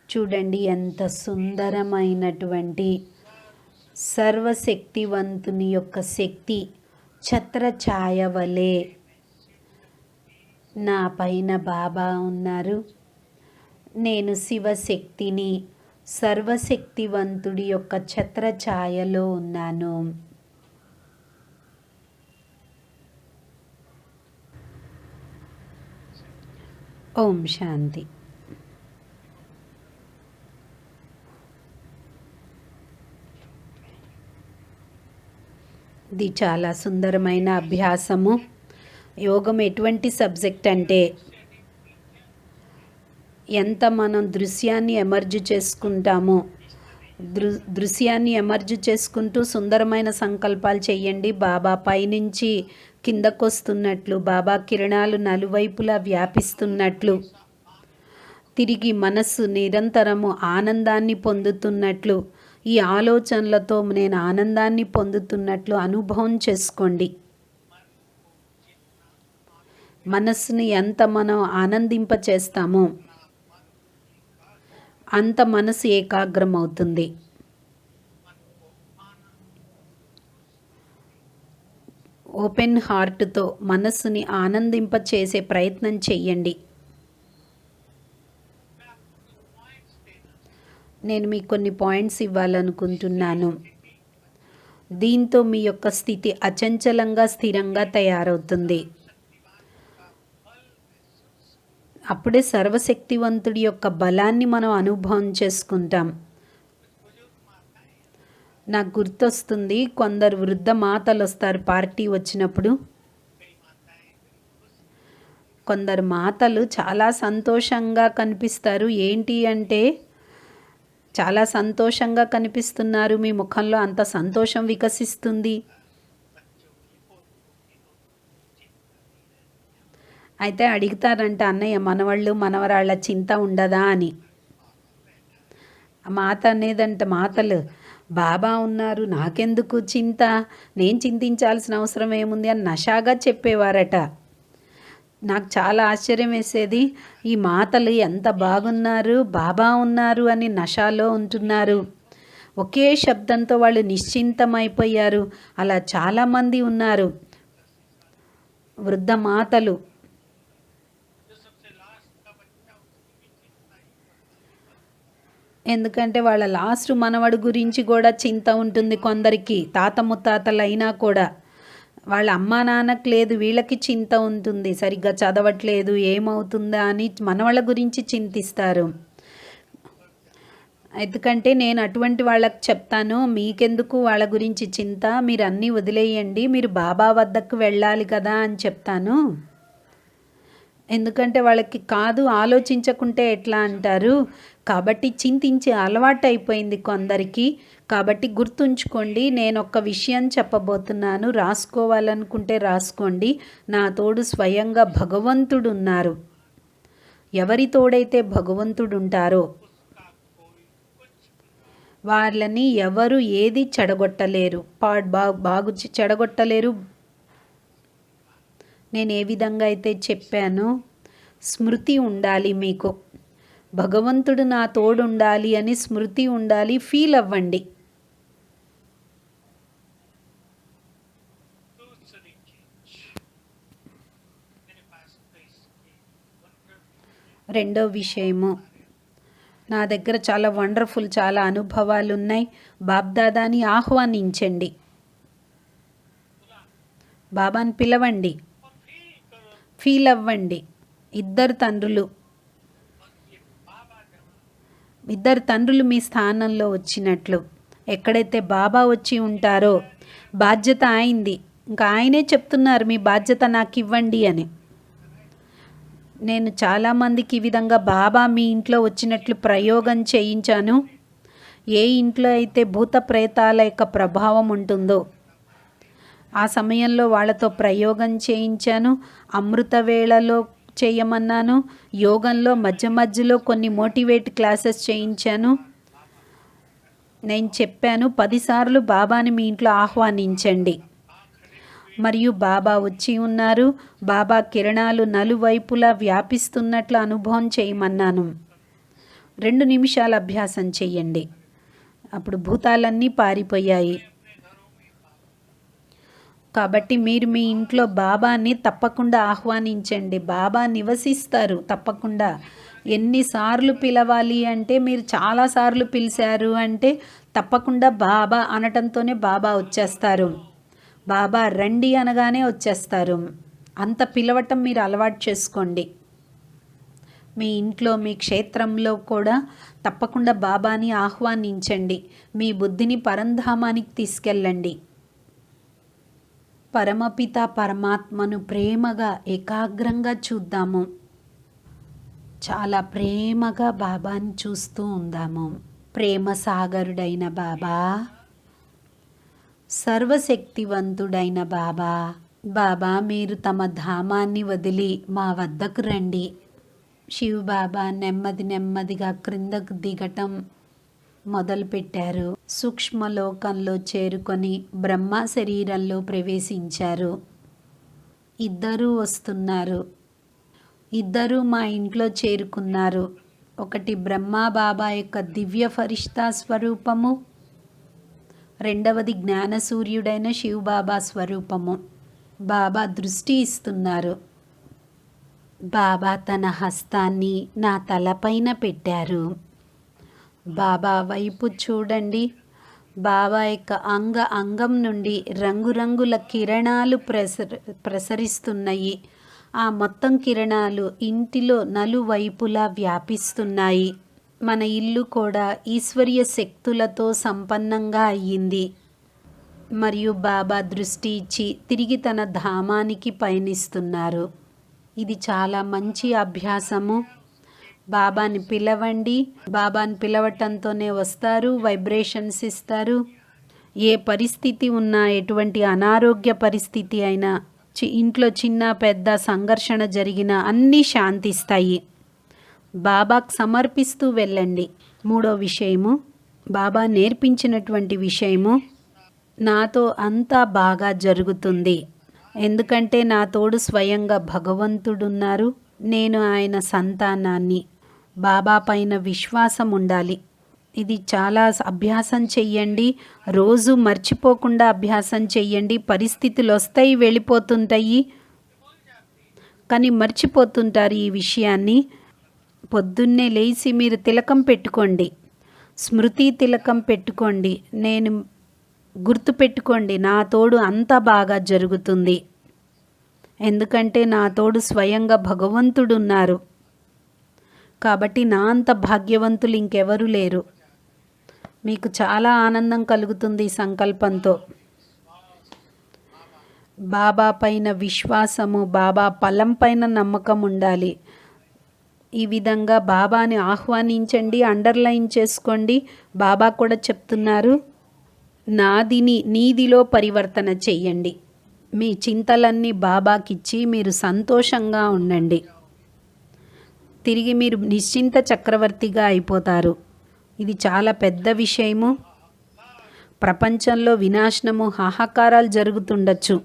చూడండి, ఎంత సుందరమైనటువంటి సర్వశక్తివంతుని యొక్క శక్తి ఛత్రఛాయ వలె నా పైన బాబా ఉన్నారు. నేను శివశక్తిని, సర్వశక్తివంతుడి యొక్క ఛత్రఛాయలో ఉన్నాను. ఓం శాంతి. ఇది చాలా సుందరమైన అభ్యాసము. యోగం ఎటువంటి సబ్జెక్ట్ అంటే ఎంత మనం దృశ్యాన్ని ఎమర్జ్ చేసుకుంటామో, దృశ్యాన్ని ఎమర్జ్ చేసుకుంటూ సుందరమైన సంకల్పాలు చేయండి. బాబా పైనుంచి కిందకొస్తున్నట్లు, బాబా కిరణాలు నలువైపులా వ్యాపిస్తున్నట్లు, తిరిగి మనస్సు నిరంతరము ఆనందాన్ని పొందుతున్నట్లు, ఈ ఆలోచనలతో నేను ఆనందాన్ని పొందుతున్నట్లు అనుభవం చేసుకోండి. మనస్సుని ఎంత మనం ఆనందింప చేస్తామో అంత మనసు ఏకాగ్రం అవుతుంది. ఓపెన్ హార్ట్తో మనస్సుని ఆనందింప చేసే ప్రయత్నం చెయ్యండి. నేను మీకు కొన్ని పాయింట్స్ ఇవ్వాలనుకుంటున్నాను. దీంతో మీ యొక్క స్థితి అచంచలంగా స్థిరంగా తయారవుతుంది. అప్పుడే సర్వశక్తివంతుడి యొక్క బలాన్ని మనం అనుభవం చేసుకుంటాం. నాకు గుర్తొస్తుంది, కొందరు వృద్ధ మాతలు వస్తారు పార్టీ వచ్చినప్పుడు. కొందరు మాతలు చాలా సంతోషంగా కనిపిస్తారు. ఏంటి అంటే, చాలా సంతోషంగా కనిపిస్తున్నారు, మీ ముఖంలో అంత సంతోషం వికసిస్తుంది. అయితే అడుగుతారంట, అన్నయ్య మనవాళ్ళు మనవరాళ్ళ చింత ఉండదా అని. మాత అనేదంట, మాతలు బాబా ఉన్నారు, నాకెందుకు చింత, నేను చింతించాల్సిన అవసరం ఏముంది అని నషాగా చెప్పేవారట. నాకు చాలా ఆశ్చర్యం వేసేది, ఈ మాతలు ఎంత బాగున్నారు, బాబా ఉన్నారు అని నషాలో ఉంటున్నారు. ఒకే శబ్దంతో వాళ్ళు నిశ్చింతమైపోయారు. అలా చాలామంది ఉన్నారు వృద్ధ మాతలు. ఎందుకంటే వాళ్ళ లాస్ట్ మనవడు గురించి కూడా చింత ఉంటుంది కొందరికి. తాత ముత్తాతలు అయినా కూడా వాళ్ళ అమ్మా నాన్నకు లేదు, వీళ్ళకి చింత ఉంటుంది. సరిగ్గా చదవట్లేదు, ఏమవుతుందా అని మనవాళ్ళ గురించి చింతిస్తారు. ఎందుకంటే నేను అటువంటి వాళ్ళకి చెప్తాను, మీకెందుకు వాళ్ళ గురించి చింత, మీరు అన్నీ వదిలేయండి, మీరు బాబా వద్దకు వెళ్ళాలి కదా అని చెప్తాను. ఎందుకంటే వాళ్ళకి కాదు, ఆలోచించకుంటే ఎట్లా అంటారు. కాబట్టి చింతించే అలవాటు అయిపోయింది కొందరికి. కాబట్టి గుర్తుంచుకోండి, నేను ఒక విషయం చెప్పబోతున్నాను, రాసుకోవాలనుకుంటే రాసుకోండి. నా తోడు స్వయంగా భగవంతుడు ఉన్నారు. ఎవరి తోడైతే భగవంతుడు ఉంటారో వాళ్ళని ఎవరు ఏది చెడగొట్టలేరు, బాగు చెడగొట్టలేరు. నేను ఏ విధంగా అయితే చెప్పానో, స్మృతి ఉండాలి మీకు, భగవంతుడు నా తోడు ఉండాలి అని స్మృతి ఉండాలి, ఫీల్ అవ్వండి. రెండో విషయము, నా దగ్గర చాలా వండర్ఫుల్, చాలా అనుభవాలు ఉన్నాయి. బాబ్దాదాని ఆహ్వానించండి, బాబాని పిలవండి, ఫీల్ అవ్వండి. ఇద్దరు తండ్రులు మీ స్థానంలో వచ్చినట్లు. ఎక్కడైతే బాబా వచ్చి ఉంటారో బాధ్యత అయింది. ఇంకా ఆయనే చెప్తున్నారు, మీ బాధ్యత నాకు ఇవ్వండి అని. నేను చాలామందికి ఈ విధంగా బాబా మీ ఇంట్లో వచ్చినట్లు ప్రయోగం చేయించాను. ఏ ఇంట్లో అయితే భూత ప్రేతాల యొక్క ప్రభావం ఉంటుందో ఆ సమయంలో వాళ్ళతో ప్రయోగం చేయించాను. అమృత వేళలో చేయమన్నాను. యోగంలో మధ్యలో కొన్ని మోటివేట్ క్లాసెస్ చేయించాను. నేను చెప్పాను, 10 సార్లు బాబాని మీ ఇంట్లో ఆహ్వానించండి. మరియు బాబా వచ్చి ఉన్నారు. బాబా కిరణాలు నలువైపులా వ్యాపిస్తున్నట్లు అనుభవం చేయమన్నాను. 2 నిమిషాల అభ్యాసం చెయ్యండి. అప్పుడు భూతాలన్నీ పారిపోయాయి. కాబట్టి మీరు మీ ఇంట్లో బాబాని తప్పకుండా ఆహ్వానించండి. బాబా నివసిస్తారు తప్పకుండా. ఎన్నిసార్లు పిలవాలి అంటే, మీరు చాలాసార్లు పిలిచారు అంటే తప్పకుండా బాబా అనటంతోనే బాబా వచ్చేస్తారు. బాబా రండి అనగానే వచ్చేస్తారు. అంత పిలవటం మీరు అలవాటు చేసుకోండి. మీ ఇంట్లో, మీ క్షేత్రంలో కూడా తప్పకుండా బాబాని ఆహ్వానించండి. మీ బుద్ధిని పరంధామానికి తీసుకెళ్ళండి. పరమపిత పరమాత్మను ప్రేమగా ఏకాగ్రంగా చూద్దాము. చాలా ప్రేమగా బాబాని చూస్తూ ఉందాము. ప్రేమ సాగరుడైన బాబా, సర్వశక్తివంతుడైన బాబా, బాబా మీరు తమ ధామాన్ని వదిలి మా వద్దకు రండి. శివ్ బాబా నెమ్మదిగా క్రిందకు దిగటం మొదలుపెట్టారు. సూక్ష్మలోకంలో చేరుకొని బ్రహ్మ శరీరంలో ప్రవేశించారు. ఇద్దరూ వస్తున్నారు. ఇద్దరూ మా ఇంట్లో చేరుకున్నారు. ఒకటి బ్రహ్మ బాబా యొక్క దివ్య ఫరిష్తా స్వరూపము, రెండవది జ్ఞాన సూర్యుడైన శివ్ బాబా స్వరూపము. బాబా దృష్టి ఇస్తున్నారు. బాబా తన హస్తాన్ని నా తలపైన పెట్టారు. బాబా వైపు చూడండి. బాబా యొక్క అంగం నుండి రంగురంగుల కిరణాలు ప్రసరిస్తున్నాయి. ఆ మొత్తం కిరణాలు ఇంటిలో నలువైపులా వ్యాపిస్తున్నాయి. మన ఇల్లు కూడా ఈశ్వరీయ శక్తులతో సంపన్నంగా అయ్యింది. మరియు బాబా దృష్టి ఇచ్చి తిరిగి తన ధామానికి పయనిస్తున్నారు. ఇది చాలా మంచి అభ్యాసము. బాబాని పిలవండి. బాబాని పిలవటంతోనే వస్తారు, వైబ్రేషన్స్ ఇస్తారు. ఏ పరిస్థితి ఉన్నా, ఎటువంటి అనారోగ్య పరిస్థితి అయినా, ఇంట్లో చిన్న పెద్ద సంఘర్షణ జరిగినా అన్నీ శాంతిస్తాయి. బాబాకు సమర్పిస్తూ వెళ్ళండి. 3వ విషయము, బాబా నేర్పించినటువంటి విషయము, నాతో అంతా బాగా జరుగుతుంది. ఎందుకంటే నా తోడు స్వయంగా భగవంతుడున్నారు, నేను ఆయన సంతానాన్ని. బాబా పైన విశ్వాసం ఉండాలి. ఇది చాలా అభ్యాసం చెయ్యండి. రోజు మర్చిపోకుండా అభ్యాసం చెయ్యండి. పరిస్థితులు వస్తాయి, వెళ్ళిపోతుంటాయి, కానీ మర్చిపోతుంటారు ఈ విషయాన్ని. పొద్దున్నే లేచి మీరు తిలకం పెట్టుకోండి, స్మృతి తిలకం పెట్టుకోండి. నేను గుర్తు పెట్టుకోండి, నా తోడు అంతా బాగా జరుగుతుంది. ఎందుకంటే నా తోడు స్వయంగా భగవంతుడున్నారు. కాబట్టి నా అంత భాగ్యవంతులు ఇంకెవరు లేరు. మీకు చాలా ఆనందం కలుగుతుంది ఈ సంకల్పంతో. బాబా పైన విశ్వాసము, బాబా పలం పైన నమ్మకం ఉండాలి. ఈ విధంగా బాబాని ఆహ్వానించండి, అండర్లైన్ చేసుకోండి. బాబా కూడా చెప్తున్నారు, నాదిని నీదిలో పరివర్తన చెయ్యండి. మీ చింతలన్నీ బాబాకిచ్చి మీరు సంతోషంగా ఉండండి. తిరిగి మీరు నిశ్చింత చక్రవర్తిగా అయిపోతారు. ఇది చాలా పెద్ద విషయము. ప్రపంచంలో వినాశనము, హాహాకారాలు జరుగుతుండొచ్చు,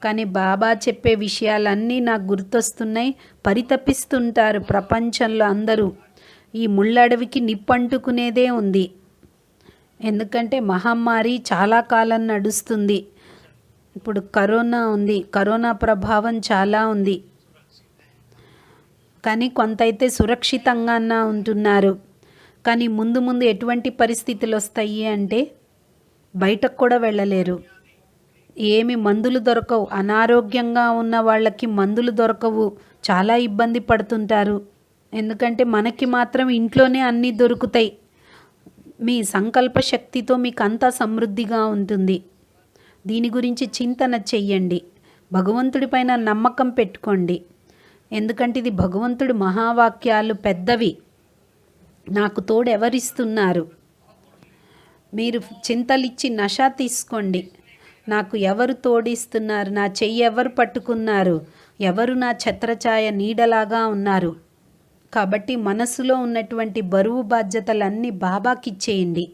కానీ బాబా చెప్పే విషయాలన్నీ నాకు గుర్తొస్తున్నాయి. పరితపిస్తుంటారు ప్రపంచంలో అందరూ. ఈ ముళ్ళడవికి నిప్పంటుకునేదే ఉంది. ఎందుకంటే మహమ్మారి చాలా కాలం నడుస్తుంది. ఇప్పుడు కరోనా ఉంది, కరోనా ప్రభావం చాలా ఉంది, కానీ కొంత అయితే సురక్షితంగా ఉంటున్నారు. కానీ ముందు ముందు ఎటువంటి పరిస్థితులు వస్తాయి అంటే బయటకు కూడా వెళ్ళలేరు. ఏమి మందులు దొరకవు. అనారోగ్యంగా ఉన్న వాళ్ళకి మందులు దొరకవు, చాలా ఇబ్బంది పడుతుంటారు. ఎందుకంటే మనకి మాత్రం ఇంట్లోనే అన్నీ దొరుకుతాయి. మీ సంకల్ప శక్తితో మీకు అంతా సమృద్ధిగా ఉంటుంది. దీని గురించి చింతన చెయ్యండి. భగవంతుడి పైన నమ్మకం పెట్టుకోండి. ఎందుకంటే ఇది భగవంతుడి మహావాక్యాలు పెద్దవి. నాకు తోడు ఎవరిస్తున్నారు? మీరు చింతలిచ్చి నష తీసుకోండి. నాకు ఎవరు తోడిస్తున్నారు? నా చెయ్యి ఎవరు పట్టుకున్నారు? ఎవరు నా ఛత్రఛాయ నీడలాగా ఉన్నారు? కాబట్టి మనసులో ఉన్నటువంటి బరువు బాధ్యతలన్నీ బాబాకి ఇచ్చేయండి.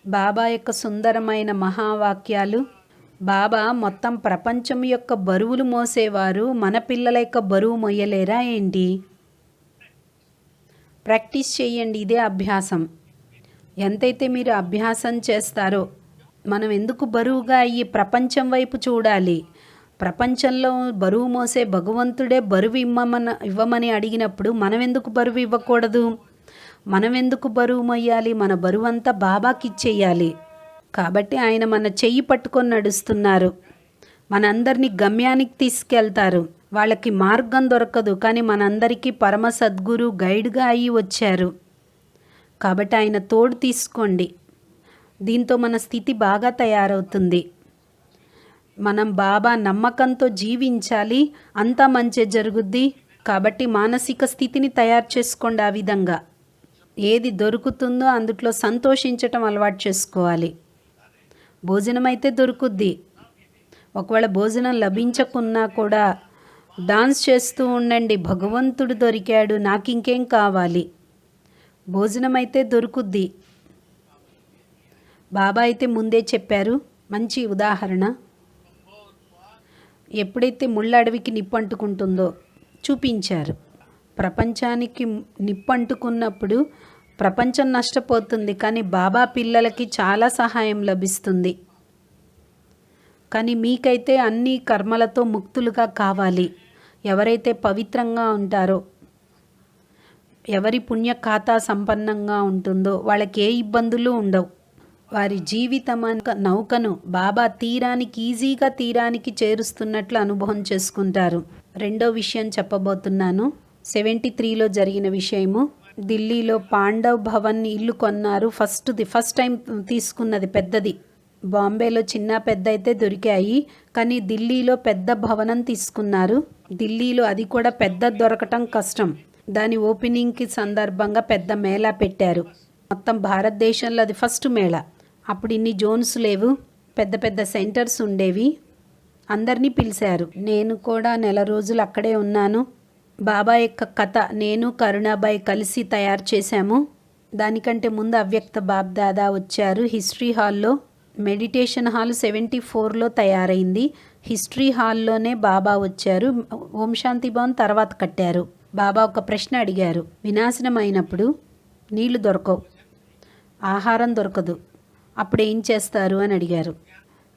బాబా యొక్క సుందరమైన మహావాక్యాలు. బాబా మొత్తం ప్రపంచం యొక్క బరువులు మోసేవారు, మన పిల్లల యొక్క బరువు మొయ్యలేరా ఏంటి? ప్రాక్టీస్ చేయండి. ఇదే అభ్యాసం. ఎంతైతే మీరు అభ్యాసం చేస్తారో, మనం ఎందుకు బరువుగా అయ్యి ప్రపంచం వైపు చూడాలి? ప్రపంచంలో బరువు మోసే భగవంతుడే బరువు ఇవ్వమని అడిగినప్పుడు మనం ఎందుకు బరువు ఇవ్వకూడదు? మనం ఎందుకు బరువు మొయ్యాలి? మన బరువు అంతా బాబాకి ఇచ్చేయాలి. కాబట్టి ఆయన మన చెయ్యి పట్టుకొని నడుస్తున్నారు. మనందరినీ గమ్యానికి తీసుకెళ్తారు. వాళ్ళకి మార్గం దొరకదు, కానీ మనందరికీ పరమ సద్గురు గైడ్గా అయ్యి వచ్చారు. కాబట్టి ఆయన తోడు తీసుకోండి. దీంతో మన స్థితి బాగా తయారవుతుంది. మనం బాబా నమ్మకంతో జీవించాలి, అంతా మంచి జరుగుద్ది. కాబట్టి మానసిక స్థితిని తయారు చేసుకోండి. ఆ విధంగా ఏది దొరుకుతుందో అందుట్లో సంతోషించటం అలవాటు చేసుకోవాలి. భోజనం అయితే దొరుకుద్ది. ఒకవేళ భోజనం లభించకున్నా కూడా డాన్స్ చేస్తూ ఉండండి, భగవంతుడు దొరికాడు, నాకు ఇంకేం కావాలి. భోజనం అయితే దొరుకుద్ది. బాబా అయితే ముందే చెప్పారు. మంచి ఉదాహరణ. ఎప్పుడైతే ముళ్ళ అడవికి నిప్పంటుకుంటుందో చూపించారు. ప్రపంచానికి నిప్పంటుకున్నప్పుడు ప్రపంచం నష్టపోతుంది, కానీ బాబా పిల్లలకి చాలా సహాయం లభిస్తుంది. కానీ మీకైతే అన్ని కర్మలతో ముక్తులుగా కావాలి. ఎవరైతే పవిత్రంగా ఉంటారో, ఎవరి పుణ్య ఖాతా సంపన్నంగా ఉంటుందో వాళ్ళకి ఏ ఇబ్బందులు ఉండవు. వారి జీవితం నౌకను బాబా ఈజీగా తీరానికి చేరుస్తున్నట్లు అనుభవం చేసుకుంటారు. రెండో విషయం చెప్పబోతున్నాను. 73లో జరిగిన విషయము. ఢిల్లీలో పాండవ్ భవన్ ఇల్లు కొన్నారు. ఫస్ట్ టైం తీసుకున్నది పెద్దది. బాంబేలో చిన్న పెద్ద అయితే దొరికాయి, కానీ ఢిల్లీలో పెద్ద భవనం తీసుకున్నారు. ఢిల్లీలో అది కూడా పెద్ద దొరకటం కష్టం. దాని ఓపెనింగ్కి సందర్భంగా పెద్ద మేళా పెట్టారు. మొత్తం భారతదేశంలో అది ఫస్ట్ మేళా. అప్పుడు ఇన్ని జోన్స్ లేవు, పెద్ద పెద్ద సెంటర్స్ ఉండేవి. అందరినీ పిలిచారు. నేను కూడా నెల రోజులు అక్కడే ఉన్నాను. బాబా యొక్క కథ నేను కరుణాబాయి కలిసి తయారు చేశాము. దానికంటే ముందు అవ్యక్త బాబ్ దాదా వచ్చారు హిస్టరీ హాల్లో. మెడిటేషన్ హాల్ 74లో తయారైంది. హిస్టరీ హాల్లోనే బాబా వచ్చారు. ఓం శాంతి భవన్ తర్వాత కట్టారు. బాబా ఒక ప్రశ్న అడిగారు, వినాశనం అయినప్పుడు నీళ్లు దొరకవు, ఆహారం దొరకదు, అప్పుడు ఏం చేస్తారు అని అడిగారు.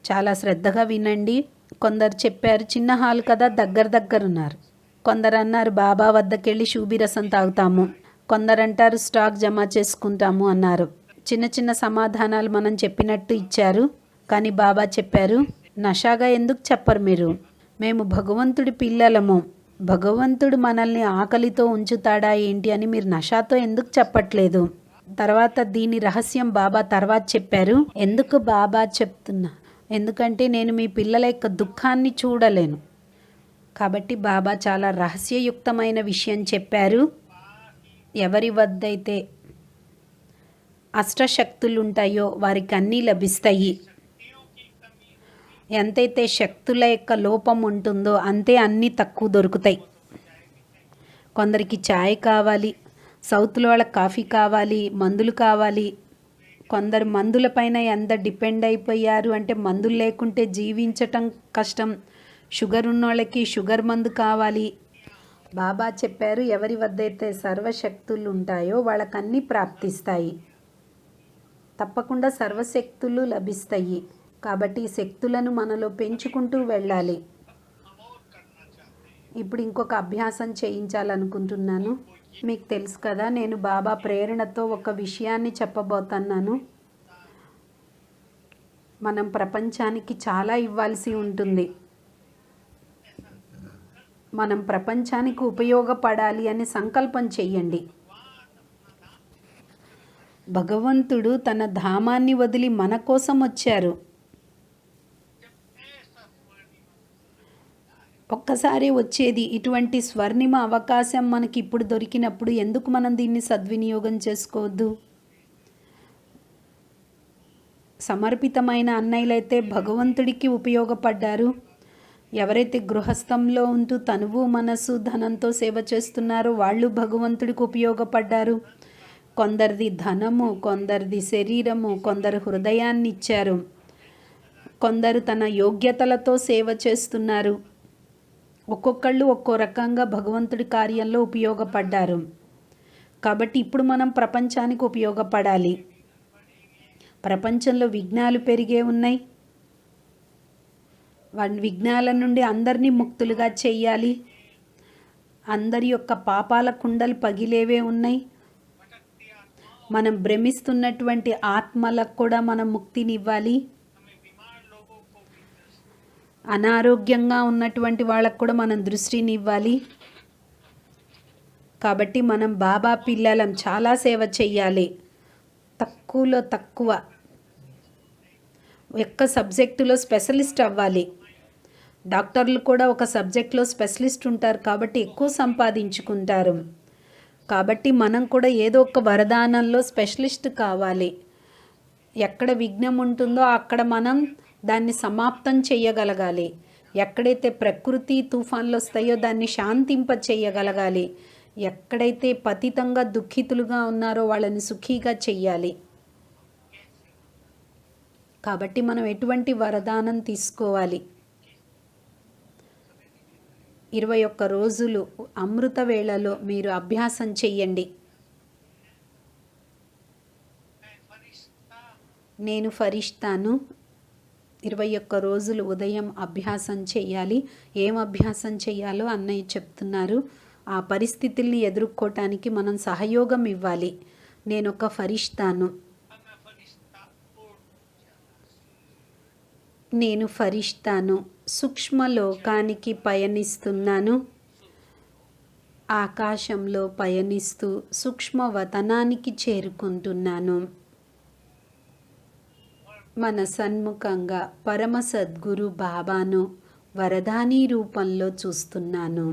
చాలా శ్రద్ధగా వినండి. కొందరు చెప్పారు చిన్న హాల్ కదా, దగ్గర ఉన్నారు. కొందరు అన్నారు బాబా వద్దకెళ్ళి షూబిరసం తాగుతాము. కొందరు అంటారు స్టాక్ జమ చేసుకుంటాము అన్నారు. చిన్న చిన్న సమాధానాలు మనం చెప్పినట్టు ఇచ్చారు. కానీ బాబా చెప్పారు, నషాగా ఎందుకు చెప్పరు మీరు? మేము భగవంతుడి పిల్లలము, భగవంతుడు మనల్ని ఆకలితో ఉంచుతాడా ఏంటి అని మీరు నషాతో ఎందుకు చెప్పట్లేదు? తర్వాత దీని రహస్యం బాబా తర్వాత చెప్పారు. ఎందుకు బాబా చెప్తున్నా? ఎందుకంటే నేను మీ పిల్లల యొక్క దుఃఖాన్ని చూడలేను. కాబట్టి బాబా చాలా రహస్యయుక్తమైన విషయం చెప్పారు. ఎవరి వద్దైతే అష్టశక్తులు ఉంటాయో వారికి అన్నీ లభిస్తాయి. ఎంతైతే శక్తుల యొక్క లోపం ఉంటుందో అంతే అన్నీ తక్కువ దొరుకుతాయి. కొందరికి ఛాయ్ కావాలి, సౌత్లో వాళ్ళకి కాఫీ కావాలి, మందులు కావాలి. కొందరు మందులపైన ఎంత డిపెండ్ అయిపోయారు అంటే మందులు లేకుంటే జీవించటం కష్టం. షుగర్ ఉన్నోళ్ళకి షుగర్ మందు కావాలి. బాబా చెప్పారు ఎవరి వద్దైతే సర్వశక్తులు ఉంటాయో వాళ్ళకన్నీ ప్రాప్తిస్తాయి. తప్పకుండా సర్వశక్తులు లభిస్తాయి. కాబట్టి ఈ శక్తులను మనలో పెంచుకుంటూ వెళ్ళాలి. ఇప్పుడు ఇంకొక అభ్యాసం చేయించాలనుకుంటున్నాను. మీకు తెలుసు కదా, నేను బాబా ప్రేరణతో ఒక విషయాన్ని చెప్పబోతున్నాను. మనం ప్రపంచానికి చాలా ఇవ్వాల్సి ఉంటుంది. మనం ప్రపంచానికి ఉపయోగపడాలి అని సంకల్పం చెయ్యండి. భగవంతుడు తన ధామాన్ని వదిలి మన కోసం వచ్చారు. ఒక్కసారి వచ్చేది. ఇటువంటి స్వర్ణిమ అవకాశం మనకి ఇప్పుడు దొరికినప్పుడు ఎందుకు మనం దీన్ని సద్వినియోగం చేసుకోవద్దు? సమర్పితమైన అన్నయ్యలైతే భగవంతుడికి ఉపయోగపడ్డారు. ఎవరైతే గృహస్థంలో ఉంటూ తనువు మనసు ధనంతో సేవ చేస్తున్నారో వాళ్ళు భగవంతుడికి ఉపయోగపడ్డారు. కొందరిది ధనము, కొందరిది శరీరము, కొందరు హృదయాన్ని ఇచ్చారు. కొందరు తన యోగ్యతలతో సేవ చేస్తున్నారు. ఒక్కొక్కళ్ళు ఒక్కో రకంగా భగవంతుడి కార్యంలో ఉపయోగపడ్డారు. కాబట్టి ఇప్పుడు మనం ప్రపంచానికి ఉపయోగపడాలి. ప్రపంచంలో విఘ్నాలు పెరిగే ఉన్నాయి. విఘ్నాల నుండి అందరినీ ముక్తులుగా చెయ్యాలి. అందరి యొక్క పాపాల కుండలు పగిలేవే ఉన్నాయి. మనం భ్రమిస్తున్నటువంటి ఆత్మలకు కూడా మనం ముక్తినివ్వాలి. అనారోగ్యంగా ఉన్నటువంటి వాళ్ళకు కూడా మనం దృష్టిని ఇవ్వాలి. కాబట్టి మనం బాబా పిల్లలం, చాలా సేవ చెయ్యాలి. తక్కువలో తక్కువ ఒక్క సబ్జెక్టులో స్పెషలిస్ట్ అవ్వాలి. డాక్టర్లు కూడా ఒక సబ్జెక్ట్లో స్పెషలిస్ట్ ఉంటారు కాబట్టి ఎక్కువ సంపాదించుకుంటారు. కాబట్టి మనం కూడా ఏదో ఒక వరదానంలో స్పెషలిస్ట్ కావాలి. ఎక్కడ విఘ్నం ఉంటుందో అక్కడ మనం దాన్ని సమాప్తం చేయగలగాలి. ఎక్కడైతే ప్రకృతి తుఫాన్లు వస్తాయో దాన్ని శాంతింప చేయగలగాలి. ఎక్కడైతే పతితంగా దుఃఖితులుగా ఉన్నారో వాళ్ళని సుఖీగా చెయ్యాలి. కాబట్టి మనం ఎటువంటి వరదానం తీసుకోవాలి? 21 రోజులు అమృత వేళలో మీరు అభ్యాసం చెయ్యండి. నేను ఫరిష్తాను. 21 రోజులు ఉదయం అభ్యాసం చేయాలి. ఏం అభ్యాసం చేయాలో అన్నయ్య చెప్తున్నారు. ఆ పరిస్థితుల్ని ఎదుర్కోవటానికి మనం సహయోగం ఇవ్వాలి. నేను ఒక ఫరిష్తాను. నేను ఫరిష్తాను. సూక్ష్మలోకానికి పయనిస్తున్నాను. ఆకాశంలో పయనిస్తూ సూక్ష్మవతనానికి చేరుకుంటున్నాను. మన సన్ముఖంగా పరమ సద్గురు బాబాను వరదాని రూపంలో చూస్తున్నాను.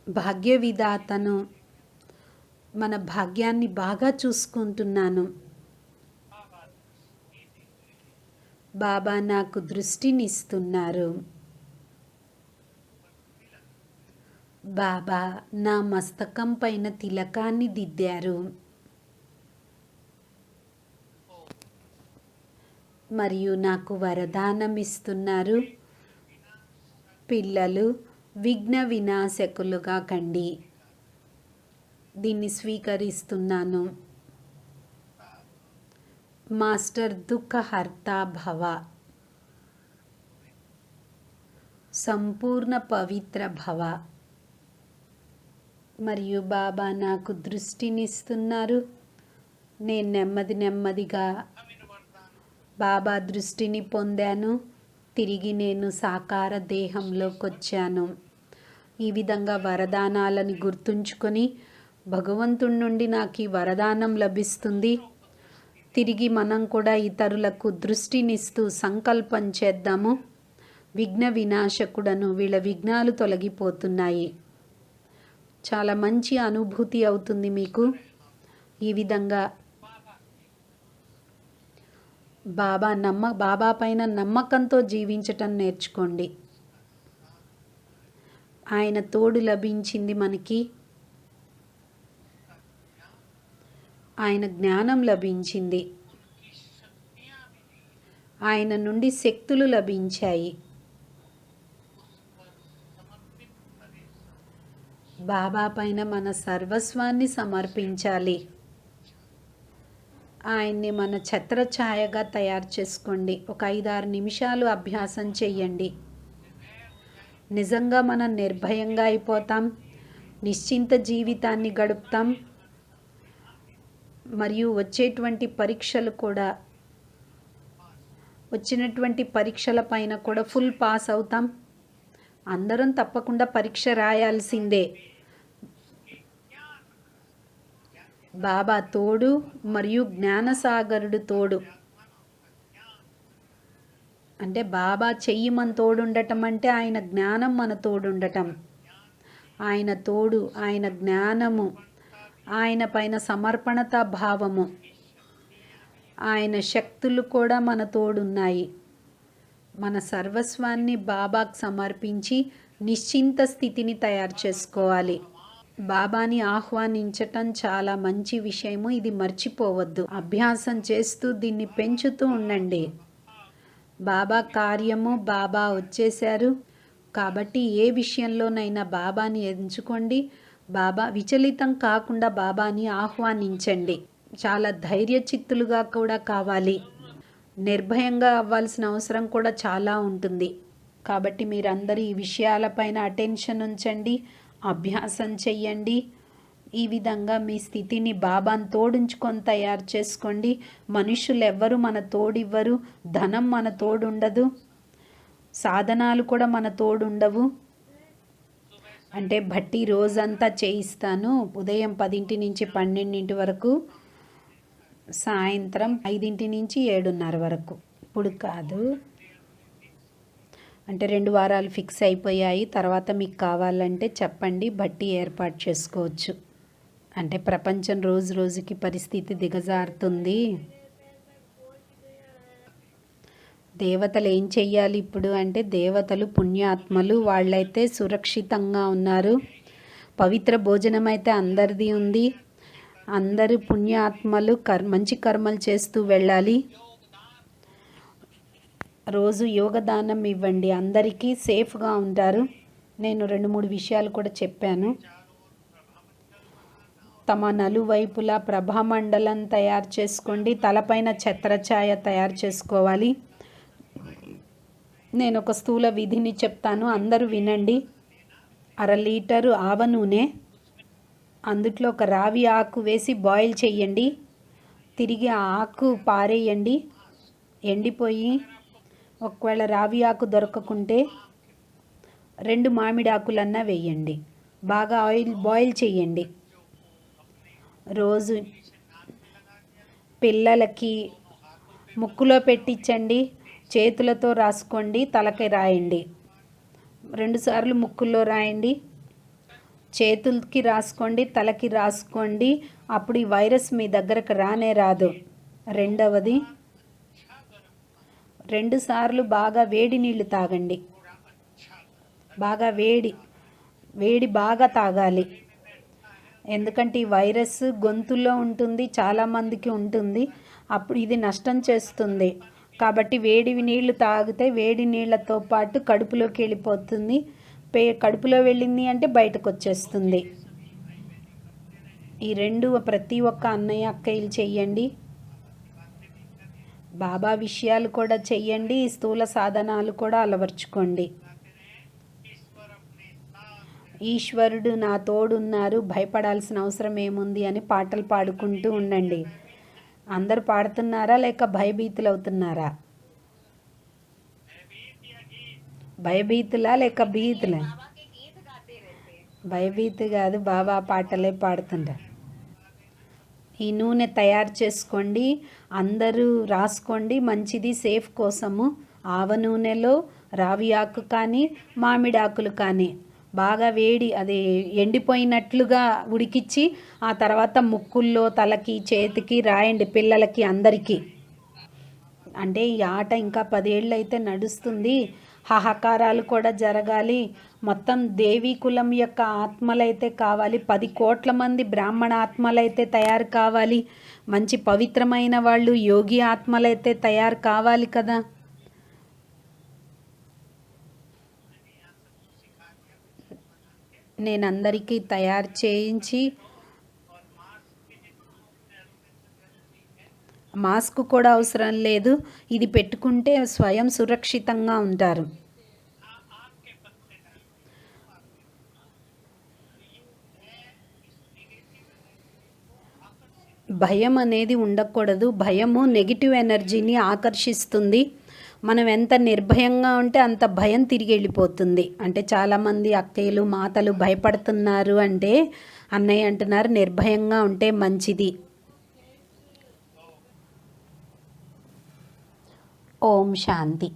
భాగ్య విధాతను, మన భాగ్యాన్ని బాగా చూసుకుంటున్నాను. బాబా నాకు దృష్టినిస్తున్నారు. బాబా నా మస్తకం పైన తిలకాన్ని దిద్దారు. మరియు నాకు వరదానం ఇస్తున్నారు. పిల్లలు విఘ్న వినాశకులుగా కండి. దీన్ని స్వీకరిస్తున్నాను. మాస్టర్ దుఃఖహర్త భవ. సంపూర్ణ పవిత్ర భవ. మరియు బాబా నాకు దృష్టినిస్తున్నారు. నేను నెమ్మదిగా బాబా దృష్టిని పొందాను. తిరిగి నేను సాకార దేహంలోకి వచ్చాను. ఈ విధంగా వరదానాలను గుర్తుంచుకొని భగవంతుడి నుండి నాకు ఈ వరదానం లభిస్తుంది. తిరిగి మనం కూడా ఇతరులకు దృష్టినిస్తూ సంకల్పం చేద్దాము. విఘ్న వినాశకుడను, వీళ్ళ విఘ్నాలు తొలగిపోతున్నాయి. చాలా మంచి అనుభూతి అవుతుంది మీకు. ఈ విధంగా బాబా పైన నమ్మకంతో జీవించటం నేర్చుకోండి. ఆయన తోడు లభించింది మనకి. ఆయన జ్ఞానం లభించింది. ఆయన నుండి శక్తులు లభించాయి. బాబా పైన మన సర్వస్వాన్ని సమర్పించాలి. ఆయన్ని మన ఛత్రఛాయగా తయారు చేసుకోండి. ఒక 5-6 నిమిషాలు అభ్యాసం చెయ్యండి. నిజంగా మనం నిర్భయంగా అయిపోతాం. నిశ్చింత జీవితాన్ని గడుపుతాం. మరియు వచ్చినటువంటి పరీక్షల పైన కూడా ఫుల్ పాస్ అవుతాం. అందరం తప్పకుండా పరీక్ష రాయాల్సిందే. బాబా తోడు మరియు జ్ఞానసాగరుడు తోడు. అంటే బాబా చెయ్యి మన తోడుండటం అంటే ఆయన జ్ఞానం మన తోడుండటం. ఆయన తోడు, ఆయన జ్ఞానము, ఆయన పైన సమర్పణతా భావము, ఆయన శక్తులు కూడా మన తోడున్నాయి. మన సర్వస్వాన్ని బాబాకు సమర్పించి నిశ్చింత స్థితిని తయారు చేసుకోవాలి. బాబాని ఆహ్వానించటం చాలా మంచి విషయము. ఇది మర్చిపోవద్దు. అభ్యాసం చేస్తూ దీన్ని పెంచుతూ ఉండండి. బాబా కార్యము, బాబా వచ్చేశారు కాబట్టి ఏ విషయంలోనైనా బాబాని ఎంచుకోండి. బాబా విచలితం కాకుండా బాబాని ఆహ్వానించండి. చాలా ధైర్యచిత్తులుగా కూడా కావాలి. నిర్భయంగా అవ్వాల్సిన అవసరం కూడా చాలా ఉంటుంది. కాబట్టి మీరందరూ ఈ విషయాలపైన అటెన్షన్ ఉంచండి, అభ్యాసం చెయ్యండి. ఈ విధంగా మీ స్థితిని బాబాను తోడుంచుకొని తయారు చేసుకోండి. మనుషులు ఎవ్వరు మన తోడివ్వరు. ధనం మన తోడుండదు. సాధనాలు కూడా మన తోడుండవు. అంటే బట్టి రోజంతా చేయిస్తాను. ఉదయం 10 నుంచి 12 వరకు, సాయంత్రం 5 నుంచి 7:30 వరకు. ఇప్పుడు కాదు, అంటే 2 వారాలు ఫిక్స్ అయిపోయాయి. తర్వాత మీకు కావాలంటే చెప్పండి, బట్టి ఏర్పాటు చేసుకోవచ్చు. అంటే ప్రపంచం రోజు రోజుకి పరిస్థితి దిగజారుతుంది. దేవతలు ఏం చెయ్యాలి ఇప్పుడు అంటే, దేవతలు పుణ్యాత్మలు, వాళ్ళైతే సురక్షితంగా ఉన్నారు. పవిత్ర భోజనం అయితే అందరిది ఉంది. అందరూ పుణ్యాత్మలు మంచి కర్మలు చేస్తూ వెళ్ళాలి. రోజు యోగదానం ఇవ్వండి. అందరికీ సేఫ్గా ఉంటారు. నేను 2-3 విషయాలు కూడా చెప్పాను. తమ నలువైపులా ప్రభామండలం తయారు చేసుకోండి. తలపైన ఛత్రఛాయ తయారు చేసుకోవాలి. నేను ఒక స్థూల విధిని చెప్తాను, అందరూ వినండి. 1/2 లీటరు ఆవ నూనె, అందుట్లో ఒక రావి ఆకు వేసి బాయిల్ చేయండి. తిరిగి ఆ ఆకు పారేయండి, ఎండిపోయి. ఒకవేళ రావి ఆకు దొరకకుంటే 2 మామిడి ఆకులన్నా వేయండి. బాగా బాయిల్ చేయండి. రోజు పిల్లలకి ముక్కులో పెట్టించండి, చేతులతో రాసుకోండి, తలకి రాయండి. 2 సార్లు ముక్కుల్లో రాయండి, చేతులకి రాసుకోండి, తలకి రాసుకోండి. అప్పుడు ఈ వైరస్ మీ దగ్గరకు రానే రాదు. రెండవది, 2 సార్లు బాగా వేడి నీళ్ళు తాగండి. బాగా వేడి బాగా తాగాలి. ఎందుకంటే ఈ వైరస్ గొంతులో ఉంటుంది, చాలామందికి ఉంటుంది. అప్పుడు ఇది నష్టం చేస్తుంది. కాబట్టి వేడి నీళ్లు తాగితే వేడి నీళ్ళతో పాటు కడుపులోకి వెళ్ళిపోతుంది. కడుపులో వెళ్ళింది అంటే బయటకు వచ్చేస్తుంది. ఈ రెండు ప్రతి ఒక్క అన్నయ్య అక్కయ్యలు చెయ్యండి. బాబా విషయాలు కూడా చెయ్యండి, స్థూల సాధనాలు కూడా అలవర్చుకోండి. ఈశ్వరుడు నా తోడున్నారు, భయపడాల్సిన అవసరం ఏముంది అని పాటలు పాడుకుంటూ ఉండండి. అందరూ పాడుతున్నారా లేక భయభీతులు అవుతున్నారా? భయభీతులా లేక భీతులా? భయభీతి కాదు, బాబా పాటలే పాడుతుంటారు. ఈ నూనె తయారు చేసుకోండి, అందరూ రాసుకోండి, మంచిది సేఫ్ కోసము. ఆవ నూనెలో రావి ఆకు కానీ మామిడి ఆకులు కానీ బాగా వేడి అది ఎండిపోయినట్లుగా ఉడికిచ్చి ఆ తర్వాత ముక్కుల్లో తలకి చేతికి రాయండి, పిల్లలకి అందరికీ. అంటే ఈ ఆట ఇంకా 10 ఏళ్ళు అయితే నడుస్తుంది. హాహాకారాలు కూడా జరగాలి. మొత్తం దేవీ కులం యొక్క ఆత్మలైతే కావాలి, 10 కోట్ల మంది బ్రాహ్మణ ఆత్మలైతే తయారు కావాలి, మంచి పవిత్రమైన వాళ్ళు యోగి ఆత్మలైతే తయారు కావాలి కదా. నేను అందరికీ తయారు చేయించి, మాస్క్ కూడా అవసరం లేదు, ఇది పెట్టుకుంటే స్వయం సురక్షితంగా ఉంటారు. భయం అనేది ఉండకూడదు. భయము నెగిటివ్ ఎనర్జీని ఆకర్షిస్తుంది. మనం ఎంత నిర్భయంగా ఉంటే అంత భయం తిరిగి వెళ్ళిపోతుంది. అంటే చాలామంది అక్కయ్యలు మాతలు భయపడుతున్నారు అంటే అన్నయ్య అంటున్నారు నిర్భయంగా ఉంటే మంచిది. ఓం శాంతి.